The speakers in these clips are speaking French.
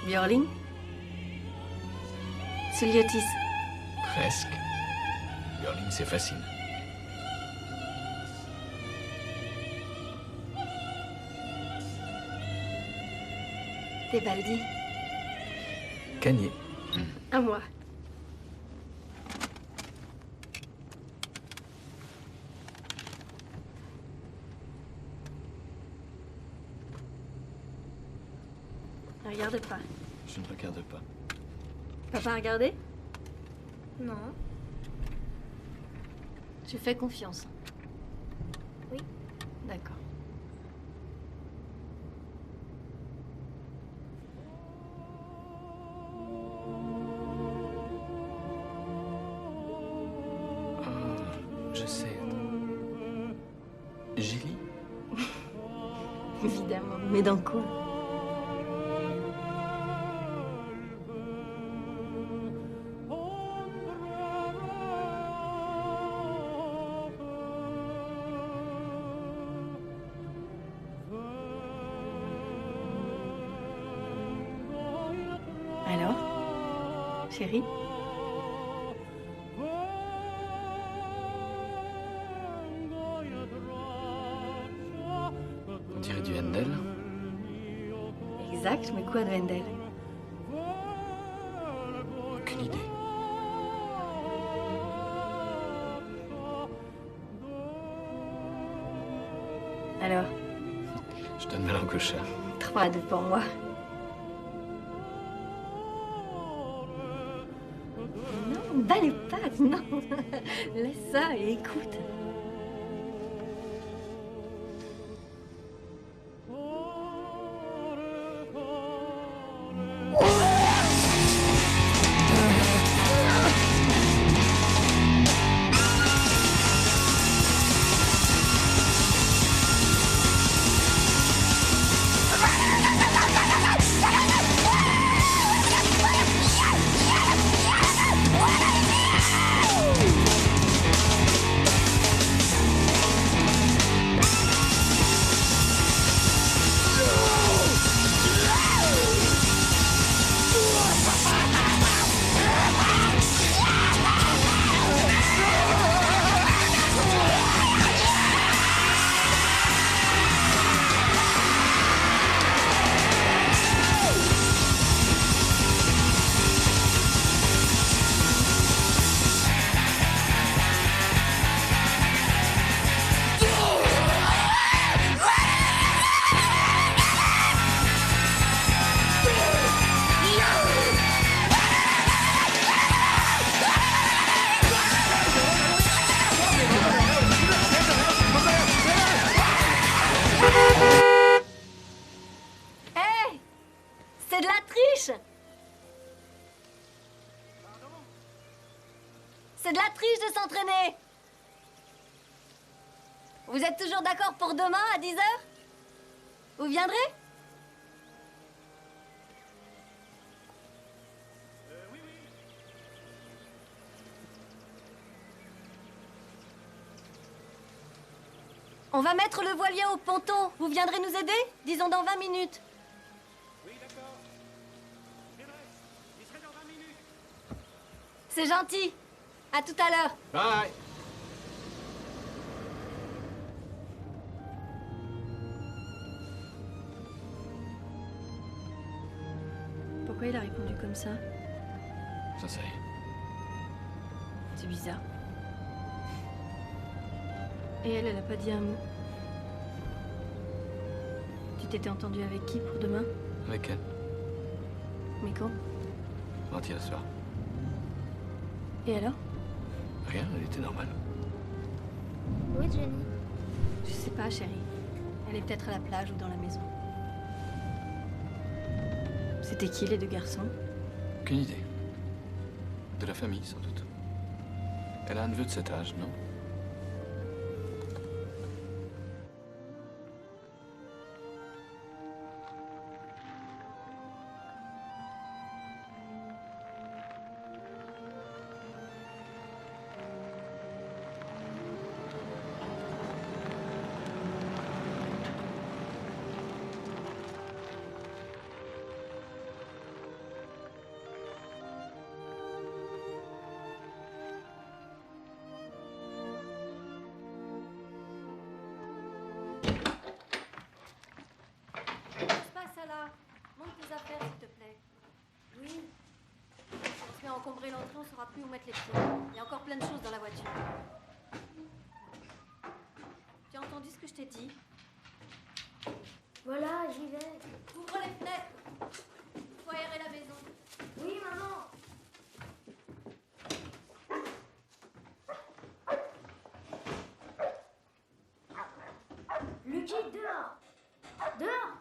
Björling? Soliotis? Presque. Björling, c'est facile. Tebaldi? Cagné. À moi. Regarde pas. Je ne regarde pas. Papa a regardé? Non. Tu fais confiance. Oui. D'accord. Je sais. Gilly? Évidemment. Mais dans quoi? Alors? Chérie? On dirait du Handel. Exact, mais quoi de Wendell? Aucune idée. Alors? Je donne ma langue au chat. 3-2 pour moi. Non, bats les pattes, non. Laisse ça et écoute. Hé! C'est de la triche! C'est de la triche de s'entraîner! Vous êtes toujours d'accord pour demain à 10h? Vous viendrez? On va mettre le voilier au ponton. Vous viendrez nous aider? Disons dans 20 minutes. Oui, d'accord. J'y serai dans 20 minutes. C'est gentil. À tout à l'heure. Bye. Pourquoi il a répondu comme ça? Ça c'est. C'est bizarre. Et elle a pas dit un mot. Tu t'étais entendu avec qui pour demain? Avec elle. Mais quand? Hier soir. Et alors? Rien, elle était normale. Oui, Jenny. Je sais pas, chérie. Elle est peut-être à la plage ou dans la maison. C'était qui les deux garçons? Aucune idée. De la famille, sans doute. Elle a un neveu de cet âge, non? encombré l'entrée, on saura plus où mettre les pieds. Il y a encore plein de choses dans la voiture. Tu as entendu ce que je t'ai dit? Voilà, j'y vais. Ouvre les fenêtres. Faut aérer la maison. Oui, maman. Lucky, dehors. Dehors.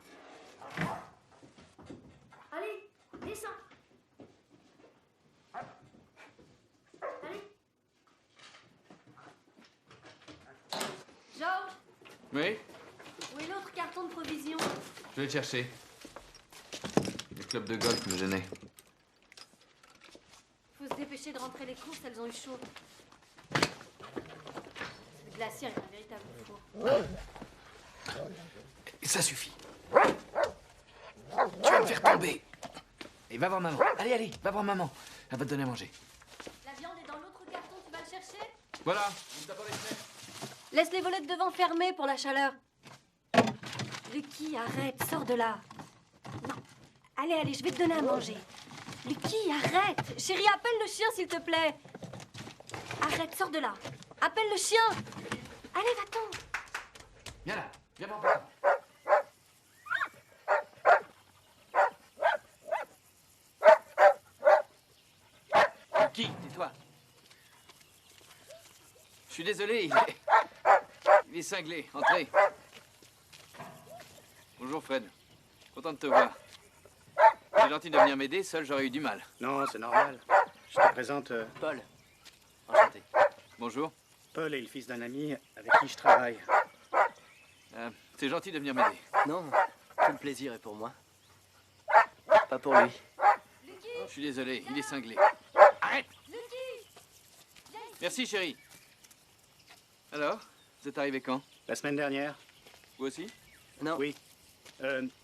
Allez, descends. Allez. Georges, Oui? où est l'autre carton de provisions? Je vais le chercher. Le club de golf me gênait. Faut se dépêcher de rentrer les courses, elles ont eu chaud. Ce glacier est un véritable four. Et ça suffit. Tu vas me faire tomber. Et va voir maman. Allez, allez, va voir maman. Elle va te donner à manger. La viande est dans l'autre carton, tu vas le chercher? Voilà, on tape les fenêtres. Laisse les volets de devant fermés pour la chaleur. Lucky, arrête, sors de là. Non. Allez, allez, je vais te donner à manger. Lucky, arrête. Chérie, appelle le chien, s'il te plaît. Arrête, sors de là. Appelle le chien. Allez, va-t'en. Viens là, viens voir papa. Qui? Tais-toi. Je suis désolé, il est cinglé. Entrez. Bonjour Fred. Content de te voir. C'est gentil de venir m'aider, seul j'aurais eu du mal. Non, c'est normal. Je te présente Paul. Enchanté. Bonjour. Paul est le fils d'un ami avec qui je travaille. C'est gentil de venir m'aider. Non, tout le plaisir est pour moi. Pas pour lui. Je suis désolé, il est cinglé. Arrête! Merci chérie. Alors, vous êtes arrivé quand? La semaine dernière? Vous aussi? Non. Oui.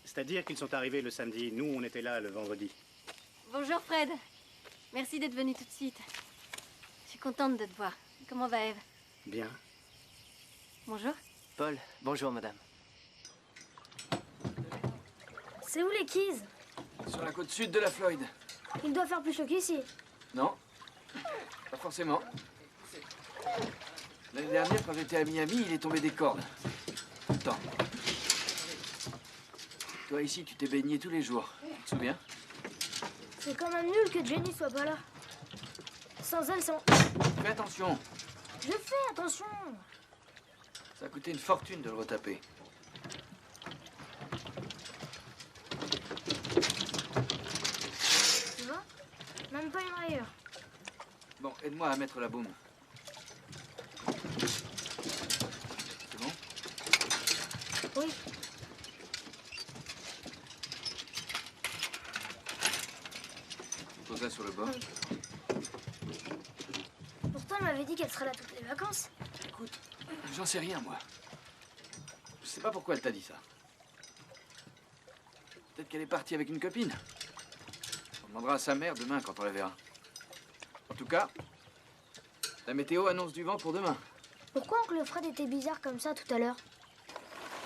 C'est-à-dire qu'ils sont arrivés le samedi. Nous, on était là le vendredi. Bonjour, Fred. Merci d'être venu tout de suite. Je suis contente de te voir. Comment va Eve? Bien. Bonjour. Paul, bonjour madame. C'est où les keys? Sur la côte sud de la Floyd. Il doit faire plus chaud qu'ici. Non, pas forcément. L'année dernière, quand j'étais à Miami, il est tombé des cordes. Tout le temps. Toi, ici, tu t'es baigné tous les jours. Tu te souviens? C'est quand même nul que Jenny soit pas là. Sans elle, sans... Fais attention. Je fais attention. Ça a coûté une fortune de le retaper. Tu vois? Même pas une rayure. Bon, aide-moi à mettre la baume. C'est bon? Oui. Pose-la sur le bord. Pourtant, elle m'avait dit qu'elle serait là toutes les vacances. Écoute, j'en sais rien, moi. Je sais pas pourquoi elle t'a dit ça. Peut-être qu'elle est partie avec une copine. On demandera à sa mère demain quand on la verra. En tout cas, la météo annonce du vent pour demain. Pourquoi oncle Fred était bizarre comme ça tout à l'heure?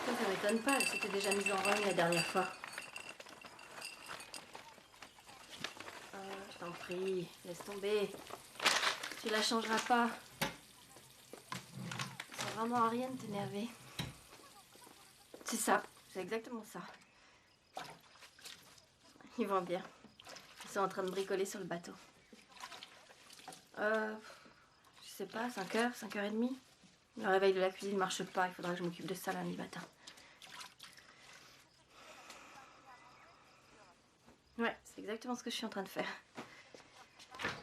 Ça m'étonne pas, elle s'était déjà mise en rogne la dernière fois. Je t'en prie, laisse tomber. Tu la changeras pas. Ça sert vraiment à rien de t'énerver. C'est ça, c'est exactement ça. Ils vont bien. Ils sont en train de bricoler sur le bateau. Je sais pas, 5h, 5h30. Le réveil de la cuisine marche pas, il faudra que je m'occupe de ça lundi matin. Ouais, c'est exactement ce que je suis en train de faire.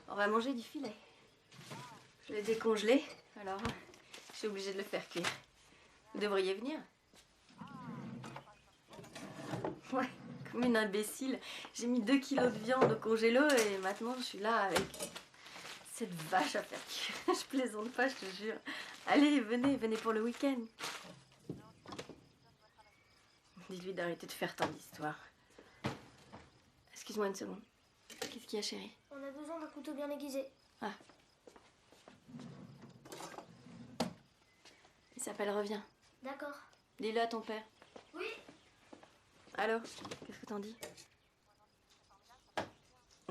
On va manger du filet. Je l'ai décongelé, alors je suis obligée de le faire cuire. Vous devriez venir. Ouais, comme une imbécile. J'ai mis 2 kilos de viande au congélo et maintenant je suis là avec cette vache à faire cuire. Je plaisante pas, je te jure. Allez, venez, venez pour le week-end. Dites-lui d'arrêter de faire tant d'histoires. Excuse-moi une seconde. Qu'est-ce qu'il y a, chérie? On a besoin d'un couteau bien aiguisé. Ah. Il s'appelle Reviens. D'accord. Dis-le à ton père. Oui. Allô? Qu'est-ce que t'en dis?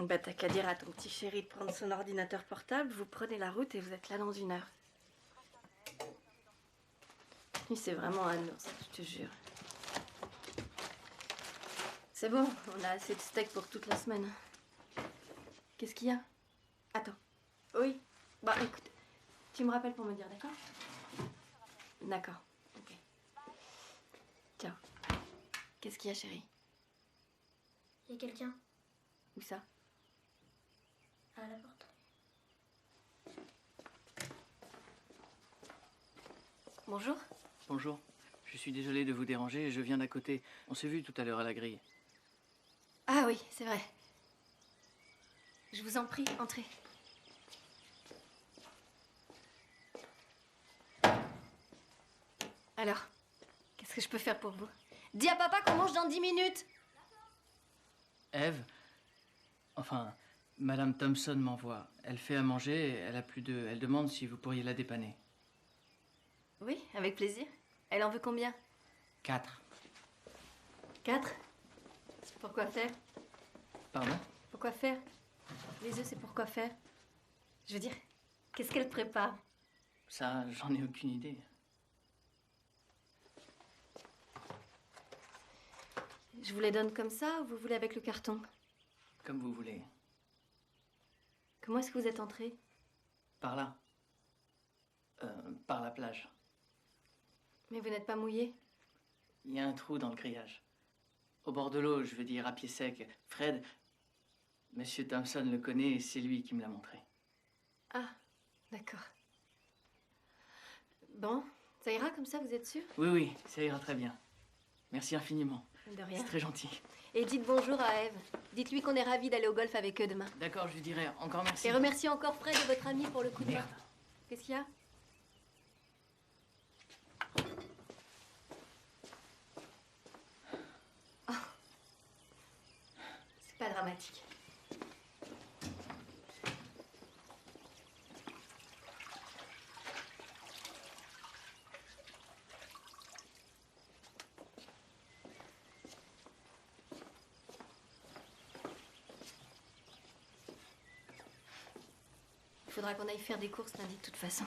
Bah t'as qu'à dire à ton petit chéri de prendre son ordinateur portable, vous prenez la route et vous êtes là dans 1 heure. Lui c'est vraiment un ours, je te jure. C'est bon, on a assez de steak pour toute la semaine. Qu'est-ce qu'il y a? Attends. Oui. Bah écoute, tu me rappelles pour me dire, d'accord? D'accord, ok. Ciao. Qu'est-ce qu'il y a, chérie? Il y a quelqu'un Où ça? à la porte. Bonjour. Bonjour. Je suis désolé de vous déranger, je viens d'à côté. On s'est vu tout à l'heure à la grille. Ah oui, c'est vrai. Je vous en prie, entrez. Alors, qu'est-ce que je peux faire pour vous? Dis à papa qu'on mange dans 10 minutes. Eve, enfin, Madame Thompson m'envoie. Elle fait à manger, elle a plus de... Elle demande si vous pourriez la dépanner. Oui, avec plaisir. Elle en veut combien? 4. 4? Pourquoi faire? Pardon? Pourquoi faire? Les œufs, c'est pourquoi faire? Je veux dire, qu'est-ce qu'elle prépare? Ça, j'en ai aucune idée. Je vous les donne comme ça ou vous voulez avec le carton? Comme vous voulez. Comment est-ce que vous êtes entré? Par là. Par la plage. Mais vous n'êtes pas mouillé? Il y a un trou dans le grillage. Au bord de l'eau, je veux dire, à pied sec. Fred, Monsieur Thompson le connaît et c'est lui qui me l'a montré. Ah, d'accord. Bon, ça ira comme ça, vous êtes sûr? Oui, oui, ça ira très bien. Merci infiniment. De rien. C'est très gentil. Et dites bonjour à Eve. Dites-lui qu'on est ravis d'aller au golf avec eux demain. D'accord, je lui dirai encore merci. Et remerciez encore Fred et votre ami pour le coup de main. Merde. Qu'est-ce qu'il y a? Oh. C'est pas dramatique. Il faudra qu'on aille faire des courses lundi de toute façon.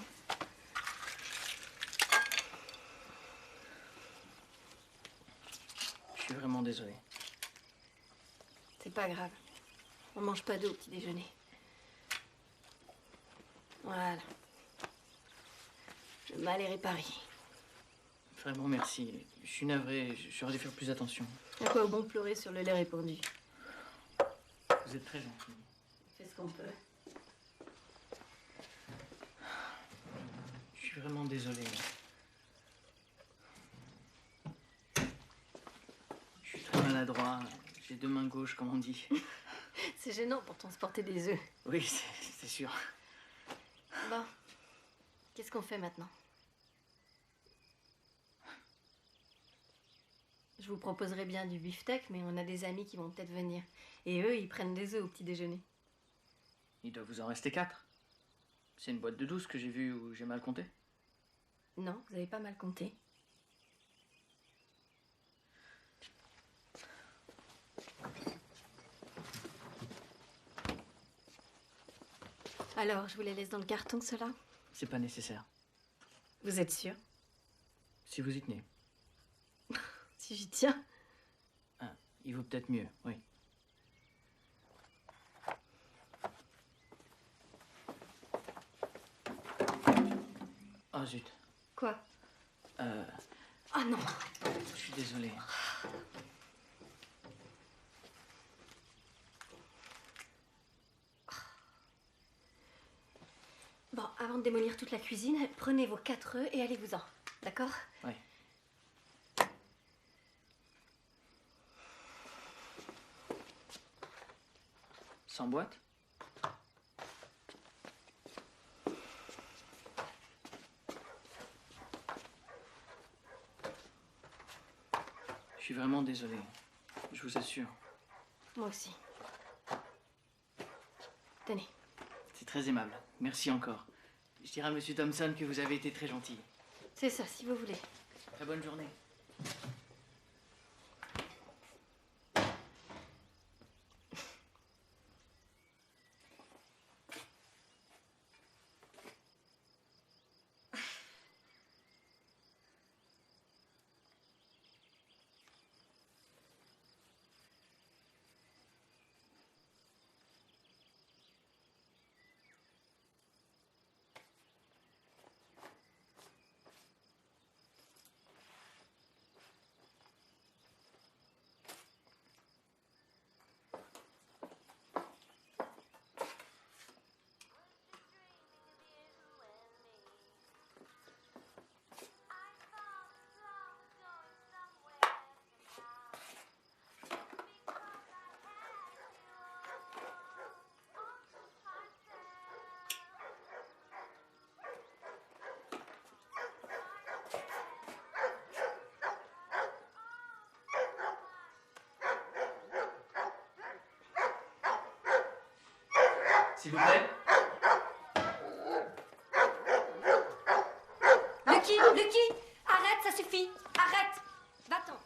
Je suis vraiment désolé. C'est pas grave. On mange pas d'eau au petit déjeuner. Voilà. Le mal est réparé. Vraiment merci. Je suis navré, j'aurais dû faire plus attention. À quoi bon pleurer sur le lait répandu? Vous êtes très gentil. On fait ce qu'on peut. Je suis vraiment désolé. Je suis très maladroit. J'ai 2 mains gauches, comme on dit. C'est gênant pour transporter des œufs. Oui, c'est sûr. Bon. Qu'est-ce qu'on fait maintenant? Je vous proposerais bien du beefsteak, mais on a des amis qui vont peut-être venir. Et eux, ils prennent des œufs au petit déjeuner. Il doit vous en rester 4. C'est une boîte de 12 que j'ai vue où j'ai mal compté. Non, vous avez pas mal compté. Alors, je vous les laisse dans le carton, ceux-là? C'est pas nécessaire. Vous êtes sûr? Si vous y tenez. Si j'y tiens. Ah, il vaut peut-être mieux, oui. Oh zut. Quoi? Euh, Ah non! je suis désolé. Bon, avant de démolir toute la cuisine, prenez vos 4 œufs et allez-vous-en. D'accord? Oui. Sans boîte? Je suis vraiment désolé. Je vous assure. Moi aussi. Tenez. C'est très aimable. Merci encore. Je dirai à Monsieur Thompson que vous avez été très gentil. C'est ça, si vous voulez. Très bonne journée. S'il vous plaît. Lucky, arrête, ça suffit. Arrête. Va-t'en.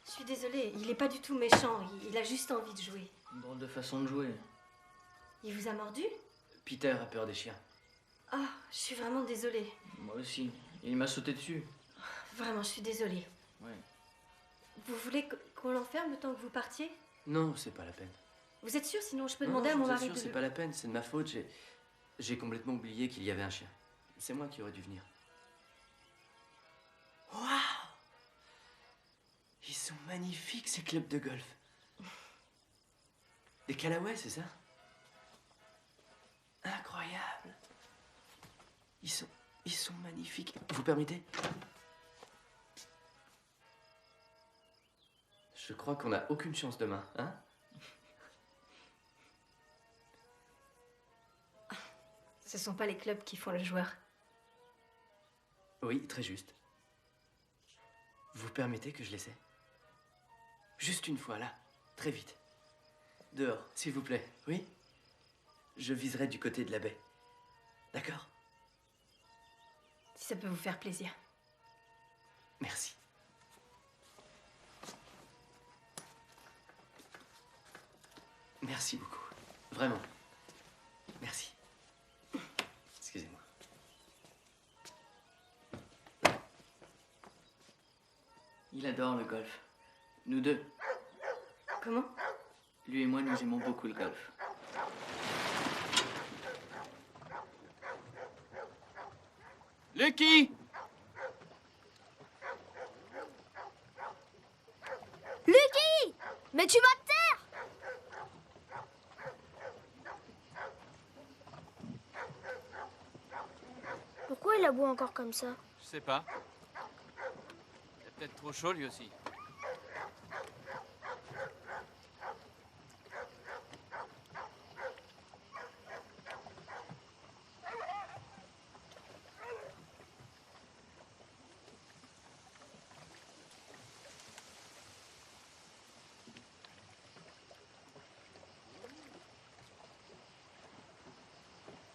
Je suis désolée, il est pas du tout méchant. Il a juste envie de jouer. Une drôle de façon de jouer. Il vous a mordu? Peter a peur des chiens. Ah, je suis vraiment désolée. Moi aussi. Il m'a sauté dessus. Vraiment, je suis désolée. Ouais. Vous voulez qu'on l'enferme le temps que vous partiez? Non, c'est pas la peine. Vous êtes sûr? Sinon, je peux Non, demander à je mon vous mari assure, de... c'est pas la peine, c'est de ma faute. J'ai complètement oublié qu'il y avait un chien. C'est moi qui aurais dû venir. Waouh! Ils sont magnifiques, ces clubs de golf. Des Callaway, c'est ça? Incroyable. Ils sont magnifiques. Vous permettez? Je crois qu'on n'a aucune chance demain, hein? Ce sont pas les clubs qui font le joueur. Oui, très juste. Vous permettez que je l'essaie? Juste une fois, là. Très vite. Dehors, s'il vous plaît. Oui? Je viserai du côté de la baie. D'accord? Si ça peut vous faire plaisir. Merci. Merci beaucoup. Vraiment. Merci. Excusez-moi. Il adore le golf. Nous deux. Comment? Lui et moi, nous aimons beaucoup le golf. Lucky! Lucky! Mais tu vas te taire! Pourquoi il aboie encore comme ça? Je sais pas. Il est peut-être trop chaud lui aussi.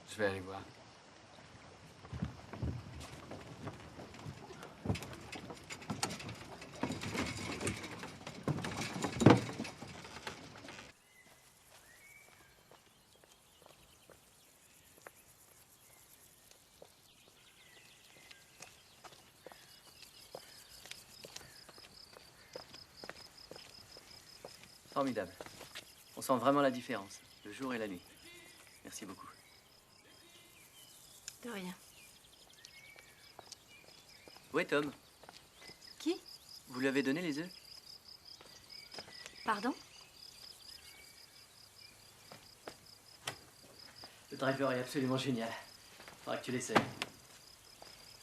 Je vais aller voir. Formidable. On sent vraiment la différence, le jour et la nuit. Merci beaucoup. De rien. Où est Tom? Qui? Vous lui avez donné les œufs? Pardon? Le driver est absolument génial. Faudra que tu l'essayes.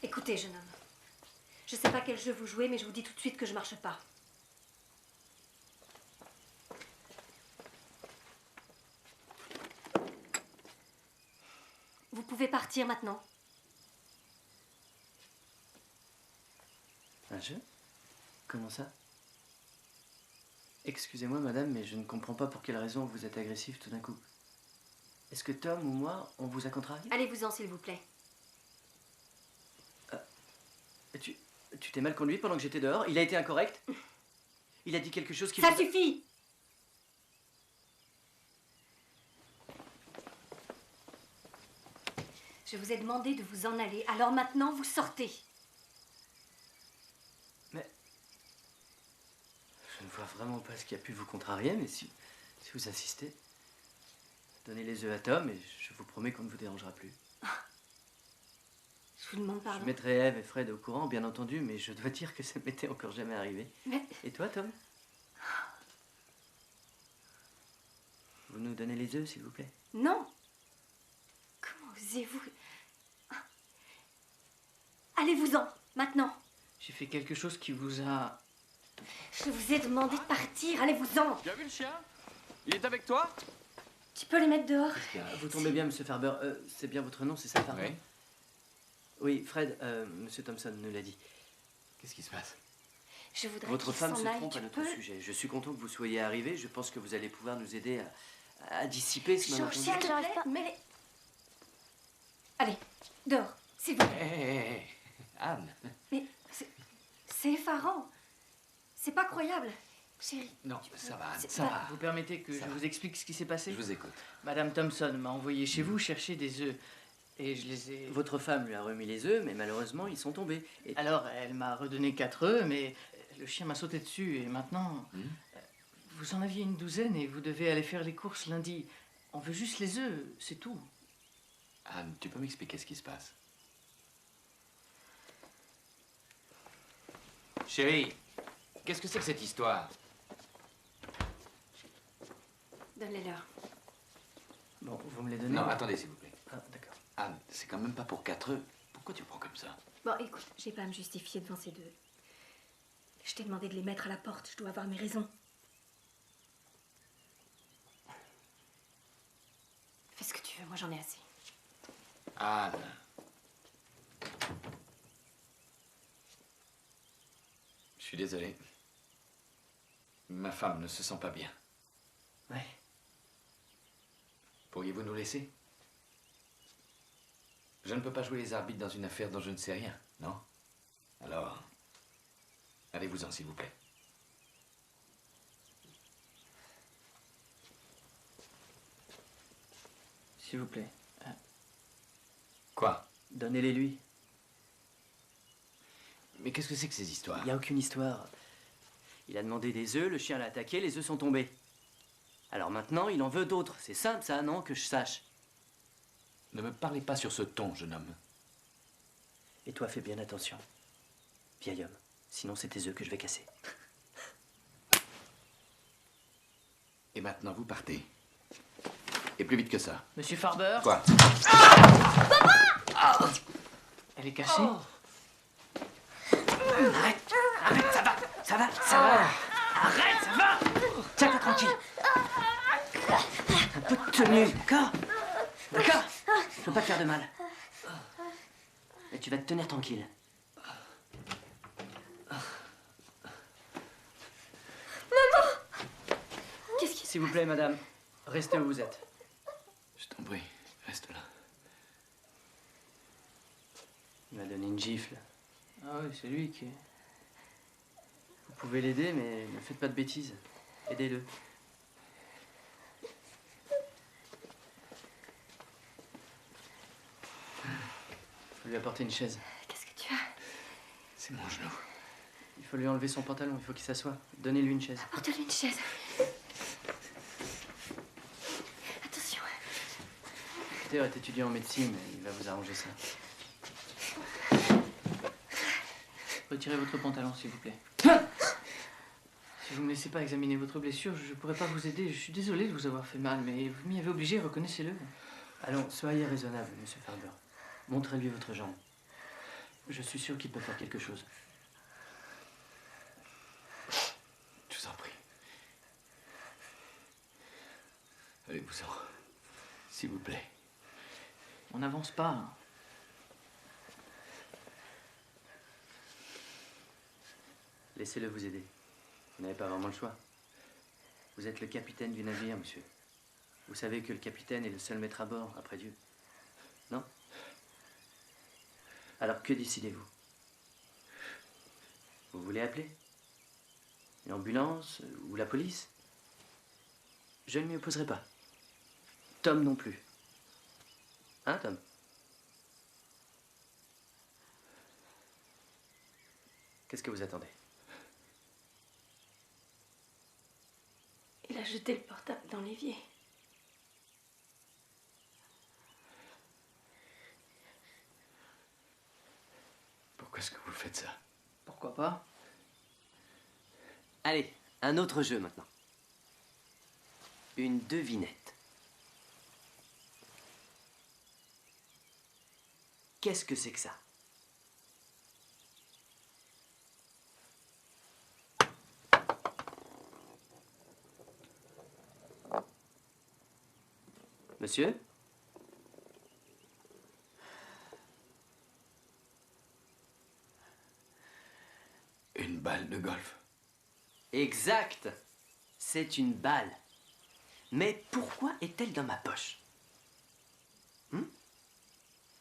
Écoutez, jeune homme. Je sais pas quel jeu vous jouez, mais je vous dis tout de suite que je marche pas. Vous pouvez partir maintenant. Un jeu? Comment ça? Excusez-moi, madame, mais je ne comprends pas pour quelle raison vous êtes agressive tout d'un coup. Est-ce que Tom ou moi, on vous a contrarié? Allez-vous-en, s'il vous plaît. Tu t'es mal conduit pendant que j'étais dehors? Il a été incorrect? Il a dit quelque chose qui... Ça suffit! Je vous ai demandé de vous en aller, alors maintenant vous sortez. Mais... Je ne vois vraiment pas ce qui a pu vous contrarier, mais si vous insistez, donnez les œufs à Tom et je vous promets qu'on ne vous dérangera plus. Je vous demande pardon. Je mettrai Eve et Fred au courant, bien entendu, mais je dois dire que ça ne m'était encore jamais arrivé. Mais... Et toi, Tom? Vous nous donnez les œufs, s'il vous plaît? Non! Comment osez-vous? Allez-vous-en, maintenant. J'ai fait quelque chose qui vous a... Je vous ai demandé de partir, allez-vous-en. Tu as vu le chien? Il est avec toi? Tu peux les mettre dehors? Vous tombez bien, Monsieur Farber. C'est bien votre nom, c'est ça, Farber? Oui. Oui, Fred, Monsieur Thompson nous l'a dit. Qu'est-ce qui se passe? Je voudrais Votre qu'il femme s'en se aille, trompe à tu notre peux. sujet. Je suis content que vous soyez arrivé. Je pense que vous allez pouvoir nous aider à dissiper ce Georges, malentendu. s'il te J'arrive plaît, pas. mais... Allez, dehors, s'il vous plaît. Hé, Anne. Mais c'est effarant. C'est pas croyable. Chérie. Non, ça va, Anne, C'est ça pas- va. Vous permettez que Ça je va. vous explique ce qui s'est passé? Je vous écoute. Madame Thompson m'a envoyé chez vous chercher des œufs. Et je les ai... Votre femme lui a remis les œufs, mais malheureusement, ils sont tombés. Et... Alors, elle m'a redonné 4 œufs, mais le chien m'a sauté dessus. Et maintenant, vous en aviez une douzaine et vous devez aller faire les courses lundi. On veut juste les œufs, c'est tout. Anne, tu peux m'expliquer ce qui se passe? Chérie, qu'est-ce que c'est que cette histoire? Donne-les-leur. Bon, vous me les donnez? Non, attendez, s'il vous plaît. Ah, d'accord. Anne, c'est quand même pas pour 4 œufs. Pourquoi tu prends comme ça? Bon, écoute, j'ai pas à me justifier devant ces deux. Je t'ai demandé de les mettre à la porte. Je dois avoir mes raisons. Fais ce que tu veux. Moi, j'en ai assez. Anne. Je suis désolé. Ma femme ne se sent pas bien. Ouais. Pourriez-vous nous laisser? Je ne peux pas jouer les arbitres dans une affaire dont je ne sais rien, non? Alors, allez-vous-en, s'il vous plaît. S'il vous plaît, Quoi? donnez-les lui. Mais qu'est-ce que c'est que ces histoires? Il n'y a aucune histoire. Il a demandé des œufs, le chien l'a attaqué, les œufs sont tombés. Alors maintenant, il en veut d'autres. C'est simple, ça, non? Que je sache. Ne me parlez pas sur ce ton, jeune homme. Et toi, fais bien attention, vieil homme. Sinon, c'est tes œufs que je vais casser. Et maintenant, vous partez. Et plus vite que ça. Monsieur Farber? Quoi? Elle est cachée? Arrête! Arrête, ça va! Ça va! Ça va! Arrête, ça va! Tiens-toi tranquille! Un peu de tenue, d'accord? D'accord? Je peux pas te faire de mal. Mais tu vas te tenir tranquille. Qu'est-ce qui... S'il vous plaît, madame, restez où vous êtes. Je t'en prie, reste là. Il m'a donné une gifle. Ah oui, c'est lui qui... Vous pouvez l'aider, mais ne faites pas de bêtises. Aidez-le. Faut lui apporter une chaise. Qu'est-ce que tu as? C'est mon genou. Il faut lui enlever son pantalon, il faut qu'il s'assoie. Donnez-lui une chaise. Apporte-lui une chaise. Attention. Peter est étudiant en médecine, il va vous arranger ça. Retirez votre pantalon, s'il vous plaît. Si vous ne me laissez pas examiner votre blessure, je ne pourrai pas vous aider. Je suis désolé de vous avoir fait mal, mais vous m'y avez obligé, reconnaissez-le. Allons, soyez raisonnable, monsieur Farber. Montrez-lui votre jambe. Je suis sûr qu'il peut faire quelque chose. Je vous en prie. Allez-vous-en. S'il vous plaît. On n'avance pas. Hein. Laissez-le vous aider. Vous n'avez pas vraiment le choix. Vous êtes le capitaine du navire, monsieur. Vous savez que le capitaine est le seul maître à bord, après Dieu. Non? Alors que décidez-vous? Vous voulez appeler? Une ambulance ou la police? Je ne m'y opposerai pas. Tom non plus. Hein, Tom? Qu'est-ce que vous attendez? Il a jeté le portable dans l'évier. Pourquoi est-ce que vous faites ça? Pourquoi pas? Allez, un autre jeu maintenant. Une devinette. Qu'est-ce que c'est que ça? Monsieur? Une balle de golf. Exact. C'est une balle. Mais pourquoi est-elle dans ma poche?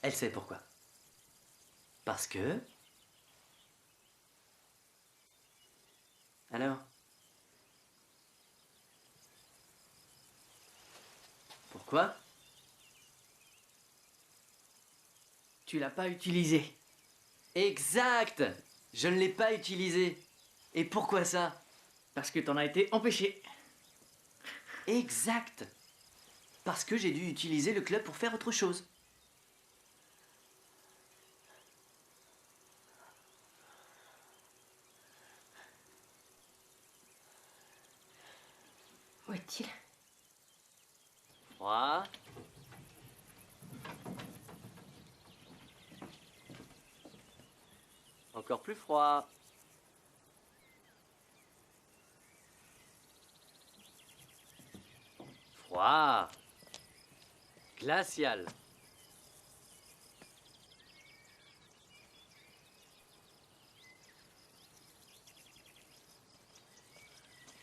Elle sait pourquoi. Parce que... Alors? Pourquoi? Tu l'as pas utilisée. Exact. Je ne l'ai pas utilisée. Et pourquoi ça? Parce que t'en as été empêché. Exact. Parce que j'ai dû utiliser le club pour faire autre chose. Où est-il? Froid. Encore plus froid. Froid. Glacial.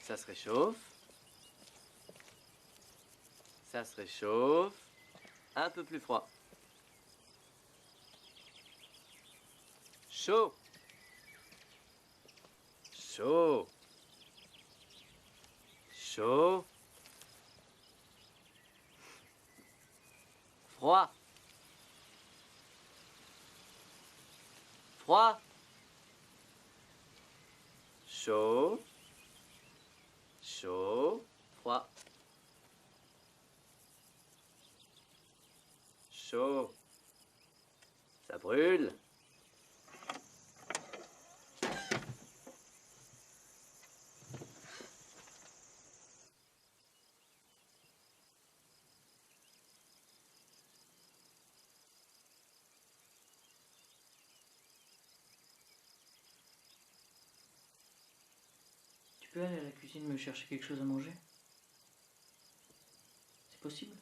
Ça se réchauffe. Ça se réchauffe. Un peu plus froid. Chaud. Chaud. Chaud. Froid. Froid. Chaud. Chaud. Froid. Chaud. Ça brûle. Tu peux aller à la cuisine me chercher quelque chose à manger? C'est possible?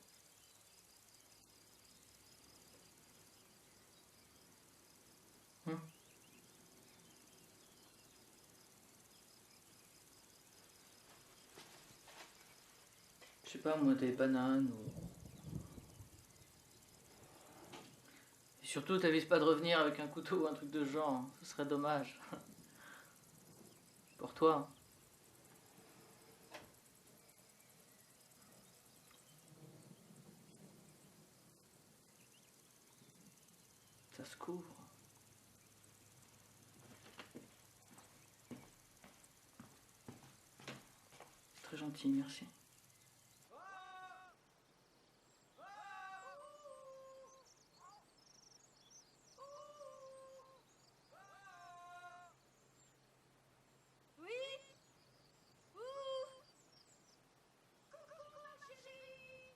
Je sais pas, moi, des bananes ou... Et surtout, t'avises pas de revenir avec un couteau ou un truc de ce genre. Ce serait dommage. Pour toi. Ça se couvre. C'est très gentil, merci. Oui? Ouh! Coucou, ma chérie!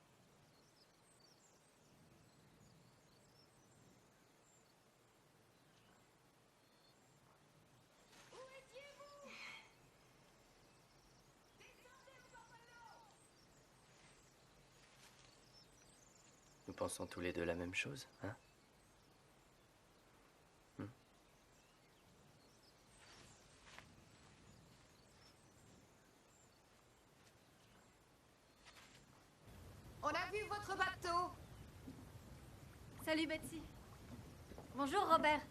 Où étiez-vous? Descendez au bungalow! Nous pensons tous les deux la même chose, hein? On a vu votre bateau. Salut Betsy. Bonjour Robert.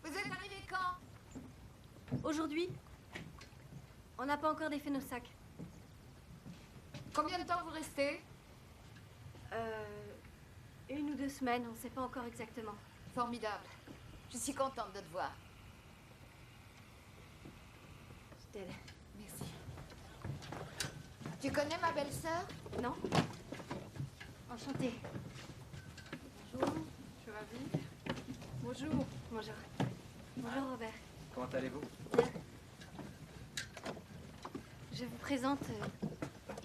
Vous êtes arrivé quand? Aujourd'hui, on n'a pas encore défait nos sacs. Combien de temps vous restez? 1 ou 2 semaines, on ne sait pas encore exactement. Formidable. Je suis contente de te voir. Je t'aide. Merci. Tu connais ma belle-sœur? Non? Enchantée. Bonjour, je suis ravie. Bonjour. Bonjour. Bonjour Robert. Comment allez-vous? Bien. Je vous présente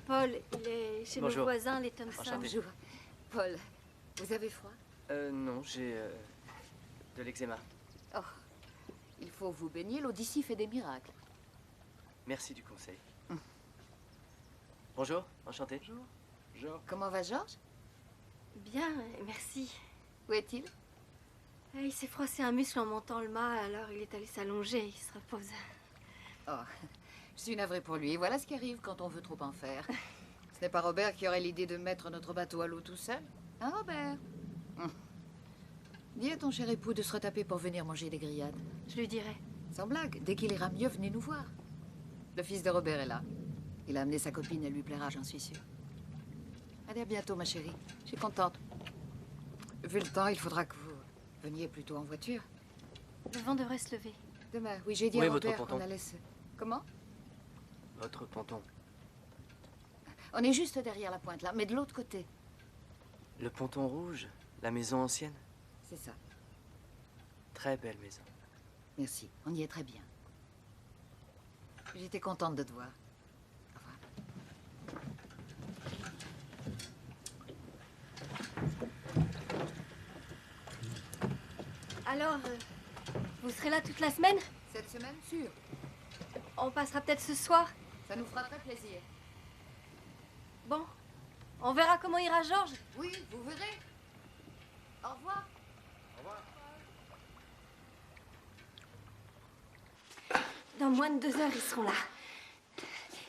Paul. Il est chez nos Bonjour. voisins, les Thompson. Enchanté. Bonjour. Paul, vous avez froid? Non, j'ai de l'eczéma. Oh, il faut vous baigner, l'eau d'ici fait des miracles. Merci du conseil. Bonjour, enchanté. Genre, Comment va Georges? Bien, merci. Où est-il? Il s'est froissé un muscle en montant le mât, alors il est allé s'allonger, il se repose. Oh, je suis navrée pour lui. Voilà ce qui arrive quand on veut trop en faire. Ce n'est pas Robert qui aurait l'idée de mettre notre bateau à l'eau tout seul? Hein, Robert? Dis à ton cher époux de se retaper pour venir manger des grillades. Je lui dirai. Sans blague, dès qu'il ira mieux, venez nous voir. Le fils de Robert est là. Il a amené sa copine, elle lui plaira, j'en suis sûre. Allez, à bientôt, ma chérie. Je suis contente. Vu le temps, il faudra que vous veniez plutôt en voiture. Le vent devrait se lever. Demain, oui, j'ai dit Oui, à votre Robert ponton. qu'on allait se... Comment? Votre ponton. On est juste derrière la pointe, là, mais de l'autre côté. Le ponton rouge, la maison ancienne. C'est ça. Très belle maison. Merci, on y est très bien. J'étais contente de te voir. Au revoir. Alors, vous serez là toute la semaine? Cette semaine, sûr. On passera peut-être ce soir. Ça nous fera très plaisir. Bon, on verra comment ira Georges. Oui, vous verrez. Au revoir. Dans moins de 2 heures, ils seront là.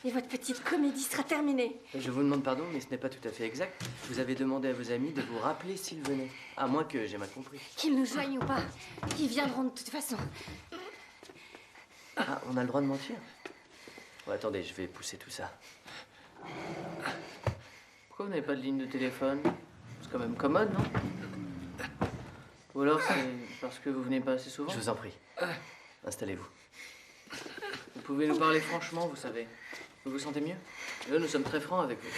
Et votre petite comédie sera terminée. Je vous demande pardon, mais ce n'est pas tout à fait exact. Vous avez demandé à vos amis de vous rappeler s'ils venaient. À moins que j'ai mal compris. Qu'ils nous joignent ou pas, ils viendront de toute façon. Ah, on a le droit de mentir? Bon, attendez, je vais pousser tout ça. Pourquoi vous n'avez pas de ligne de téléphone? C'est quand même commode, non? Ou alors c'est parce que vous venez pas assez souvent? Je vous en prie. Installez-vous. Vous pouvez nous parler franchement, vous savez. Vous vous sentez mieux? Là, nous sommes très francs avec vous.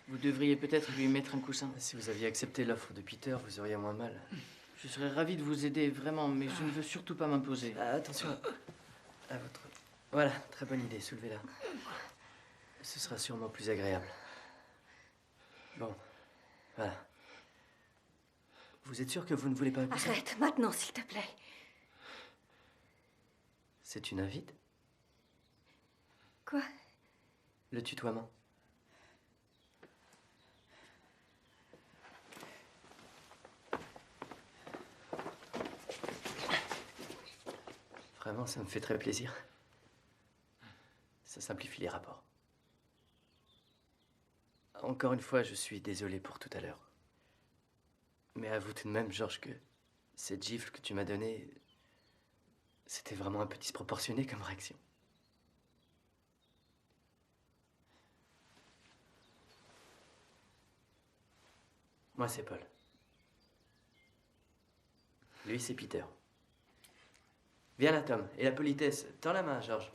Vous devriez peut-être lui mettre un coussin. Si vous aviez accepté l'offre de Peter, vous auriez moins mal. Je serais ravi de vous aider, vraiment, mais je ne veux surtout pas m'imposer. Ah, attention à votre... Voilà, très bonne idée, soulevez-la. Ce sera sûrement plus agréable. Bon, voilà. Vous êtes sûr que vous ne voulez pas un coussin? Arrête, maintenant, s'il te plaît. C'est une invite? Quoi? Le tutoiement. Vraiment, ça me fait très plaisir. Ça simplifie les rapports. Encore une fois, je suis désolé pour tout à l'heure. Mais avoue tout de même, Georges, que cette gifle que tu m'as donnée, c'était vraiment un peu disproportionné comme réaction. Moi, c'est Paul. Lui, c'est Peter. Viens là, Tom. Et la politesse. Tends la main, Georges.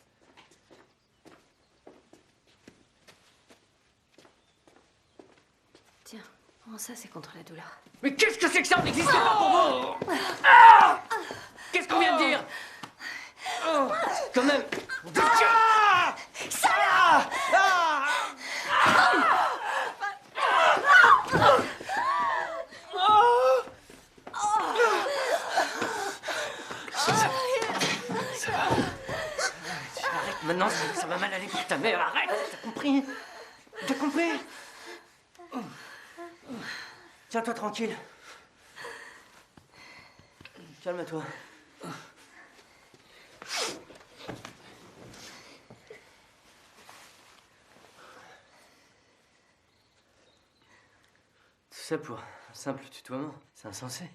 Tiens, prends ça, c'est contre la douleur. Mais qu'est-ce que c'est que ça? On n'existe pas pour vous! Ah! Qu'est-ce qu'on vient de dire? Oh, quand même! Arrête, maintenant ça va mal aller pour ta mère, arrête! T'as compris? T'as compris? Tiens-toi tranquille. Calme-toi. Tout ça pour un simple tutoiement. C'est insensé.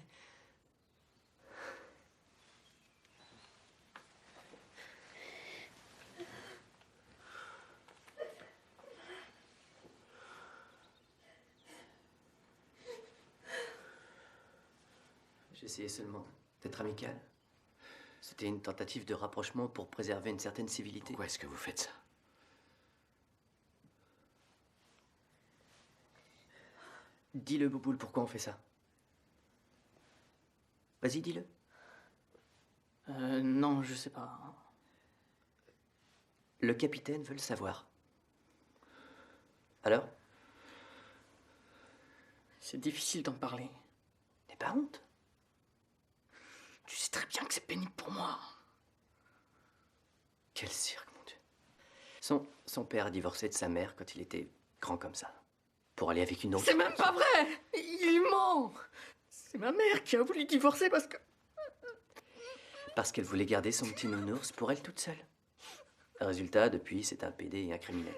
J'essayais seulement d'être amical. C'était une tentative de rapprochement pour préserver une certaine civilité. Pourquoi est-ce que vous faites ça? Dis-le, Bouboule, pourquoi on fait ça? Vas-y, dis-le. Non, je sais pas. Le capitaine veut le savoir. Alors? C'est difficile d'en parler. N'aie pas honte. Tu sais très bien que c'est pénible pour moi. Quel cirque, mon Dieu. Son père a divorcé de sa mère quand il était grand comme ça. Pour aller avec une autre. C'est même pas vrai! Il ment! C'est ma mère qui a voulu divorcer parce que... Parce qu'elle voulait garder son petit nounours pour elle toute seule. Résultat, depuis, c'est un PD et un criminel.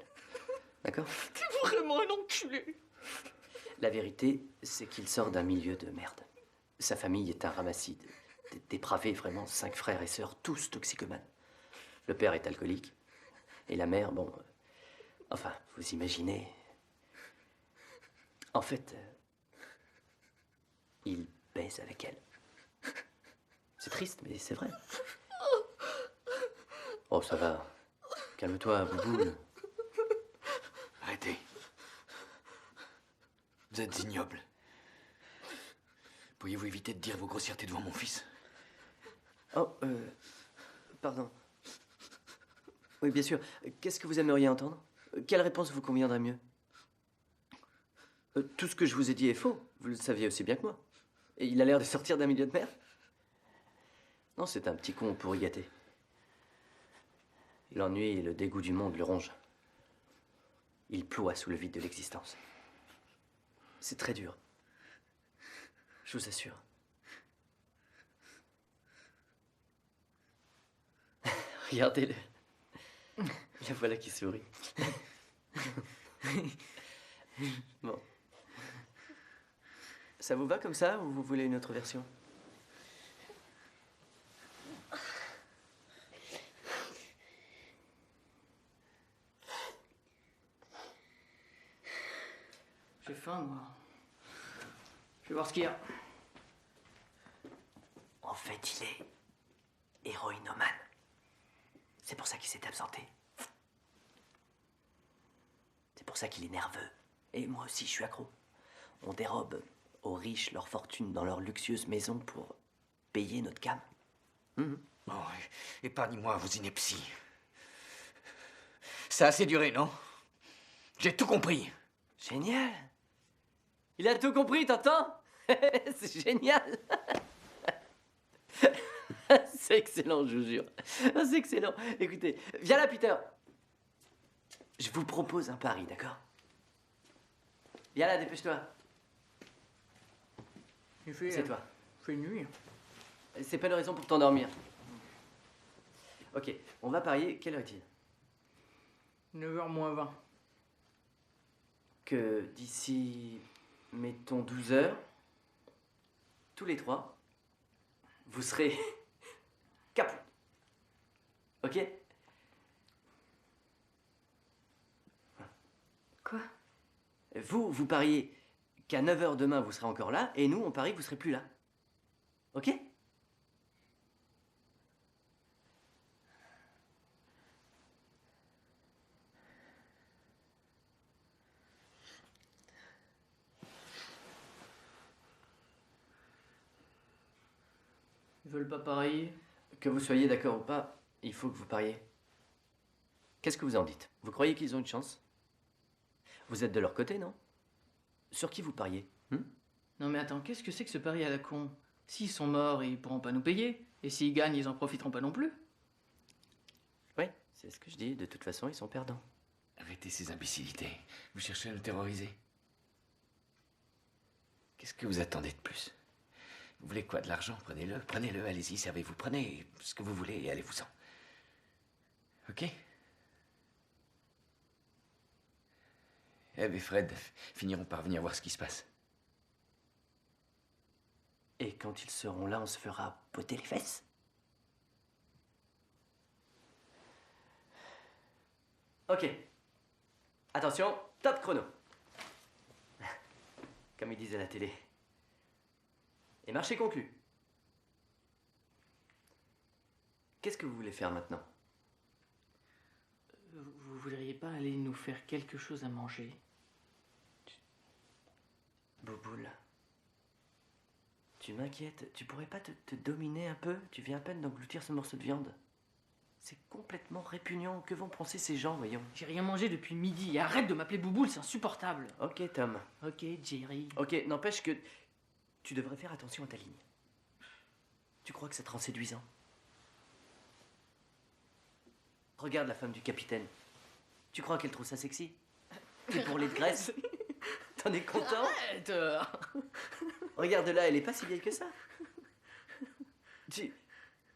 D'accord? T'es vraiment un enculé! La vérité, c'est qu'il sort d'un milieu de merde. Sa famille est un ramassis de dépravés, vraiment 5 frères et sœurs, tous toxicomanes. Le père est alcoolique. Et la mère, bon... enfin, vous imaginez... En fait, il baise avec elle. C'est triste, mais c'est vrai. Oh, ça va. Calme-toi, Bouboule. Arrêtez. Vous êtes ignoble. Pourriez-vous éviter de dire vos grossièretés devant mon fils? Oh, pardon. Oui, bien sûr. Qu'est-ce que vous aimeriez entendre? Quelle réponse vous conviendrait mieux? Tout ce que je vous ai dit est faux. Vous le saviez aussi bien que moi. Et il a l'air de sortir d'un milieu de merde. Non, c'est un petit con pourri gâté. L'ennui et le dégoût du monde le rongent. Il ploie sous le vide de l'existence. C'est très dur. Je vous assure. Regardez-le. La voilà qui sourit. Bon. Ça vous va comme ça ou vous voulez une autre version? J'ai faim, moi. Je vais voir ce qu'il y a. En fait, il est héroïnomane. C'est pour ça qu'il s'est absenté. C'est pour ça qu'il est nerveux. Et moi aussi, je suis accro. On dérobe aux riches leur fortune dans leur luxueuse maison pour payer notre cam. Oh, épargnez-moi vos inepties. Ça a assez duré, non? J'ai tout compris. Génial. Il a tout compris, t'entends? C'est génial. C'est excellent, je vous jure. C'est excellent. Écoutez, viens là, Peter. Je vous propose un pari, d'accord? Viens là, dépêche-toi. C'est toi. Il fait nuit. C'est pas une raison pour t'endormir. Ok, on va parier. Quelle heure est-il? 9h moins 20. Que d'ici, mettons 12 heures, tous les trois, vous serez capot. Ok? Quoi? Vous pariez qu'à 9 heures demain, vous serez encore là, et nous, on parie que vous serez plus là. Ok? Ils veulent pas parier. Que vous soyez d'accord ou pas, il faut que vous pariez. Qu'est-ce que vous en dites? Vous croyez qu'ils ont une chance? Vous êtes de leur côté, non? Sur qui vous pariez? Non mais attends, qu'est-ce que c'est que ce pari à la con? S'ils sont morts, ils pourront pas nous payer. Et s'ils gagnent, ils en profiteront pas non plus. Oui, c'est ce que je dis. De toute façon, ils sont perdants. Arrêtez ces imbécilités. Vous cherchez à nous terroriser. Qu'est-ce que vous attendez de plus? Vous voulez quoi? De l'argent? Prenez-le, prenez-le, allez-y, servez-vous, prenez ce que vous voulez et allez-vous-en. Ok? Eve et Fred finiront par venir voir ce qui se passe. Et quand ils seront là, on se fera botter les fesses? Ok. Attention, top chrono. Comme ils disent à la télé. Et marché conclu. Qu'est-ce que vous voulez faire maintenant? Vous voudriez pas aller nous faire quelque chose à manger? Bouboule. Tu m'inquiètes. Tu pourrais pas te dominer un peu? Tu viens à peine d'engloutir ce morceau de viande. C'est complètement répugnant. Que vont penser ces gens, voyons? J'ai rien mangé depuis midi. Et arrête de m'appeler Bouboule, c'est insupportable. Ok, Tom. Ok, Jerry. Ok, n'empêche que tu devrais faire attention à ta ligne. Tu crois que ça te rend séduisant? Regarde la femme du capitaine. Tu crois qu'elle trouve ça sexy? T'es bourrelé de graisse? T'en es content? Arrête. Regarde là, elle est pas si vieille que ça.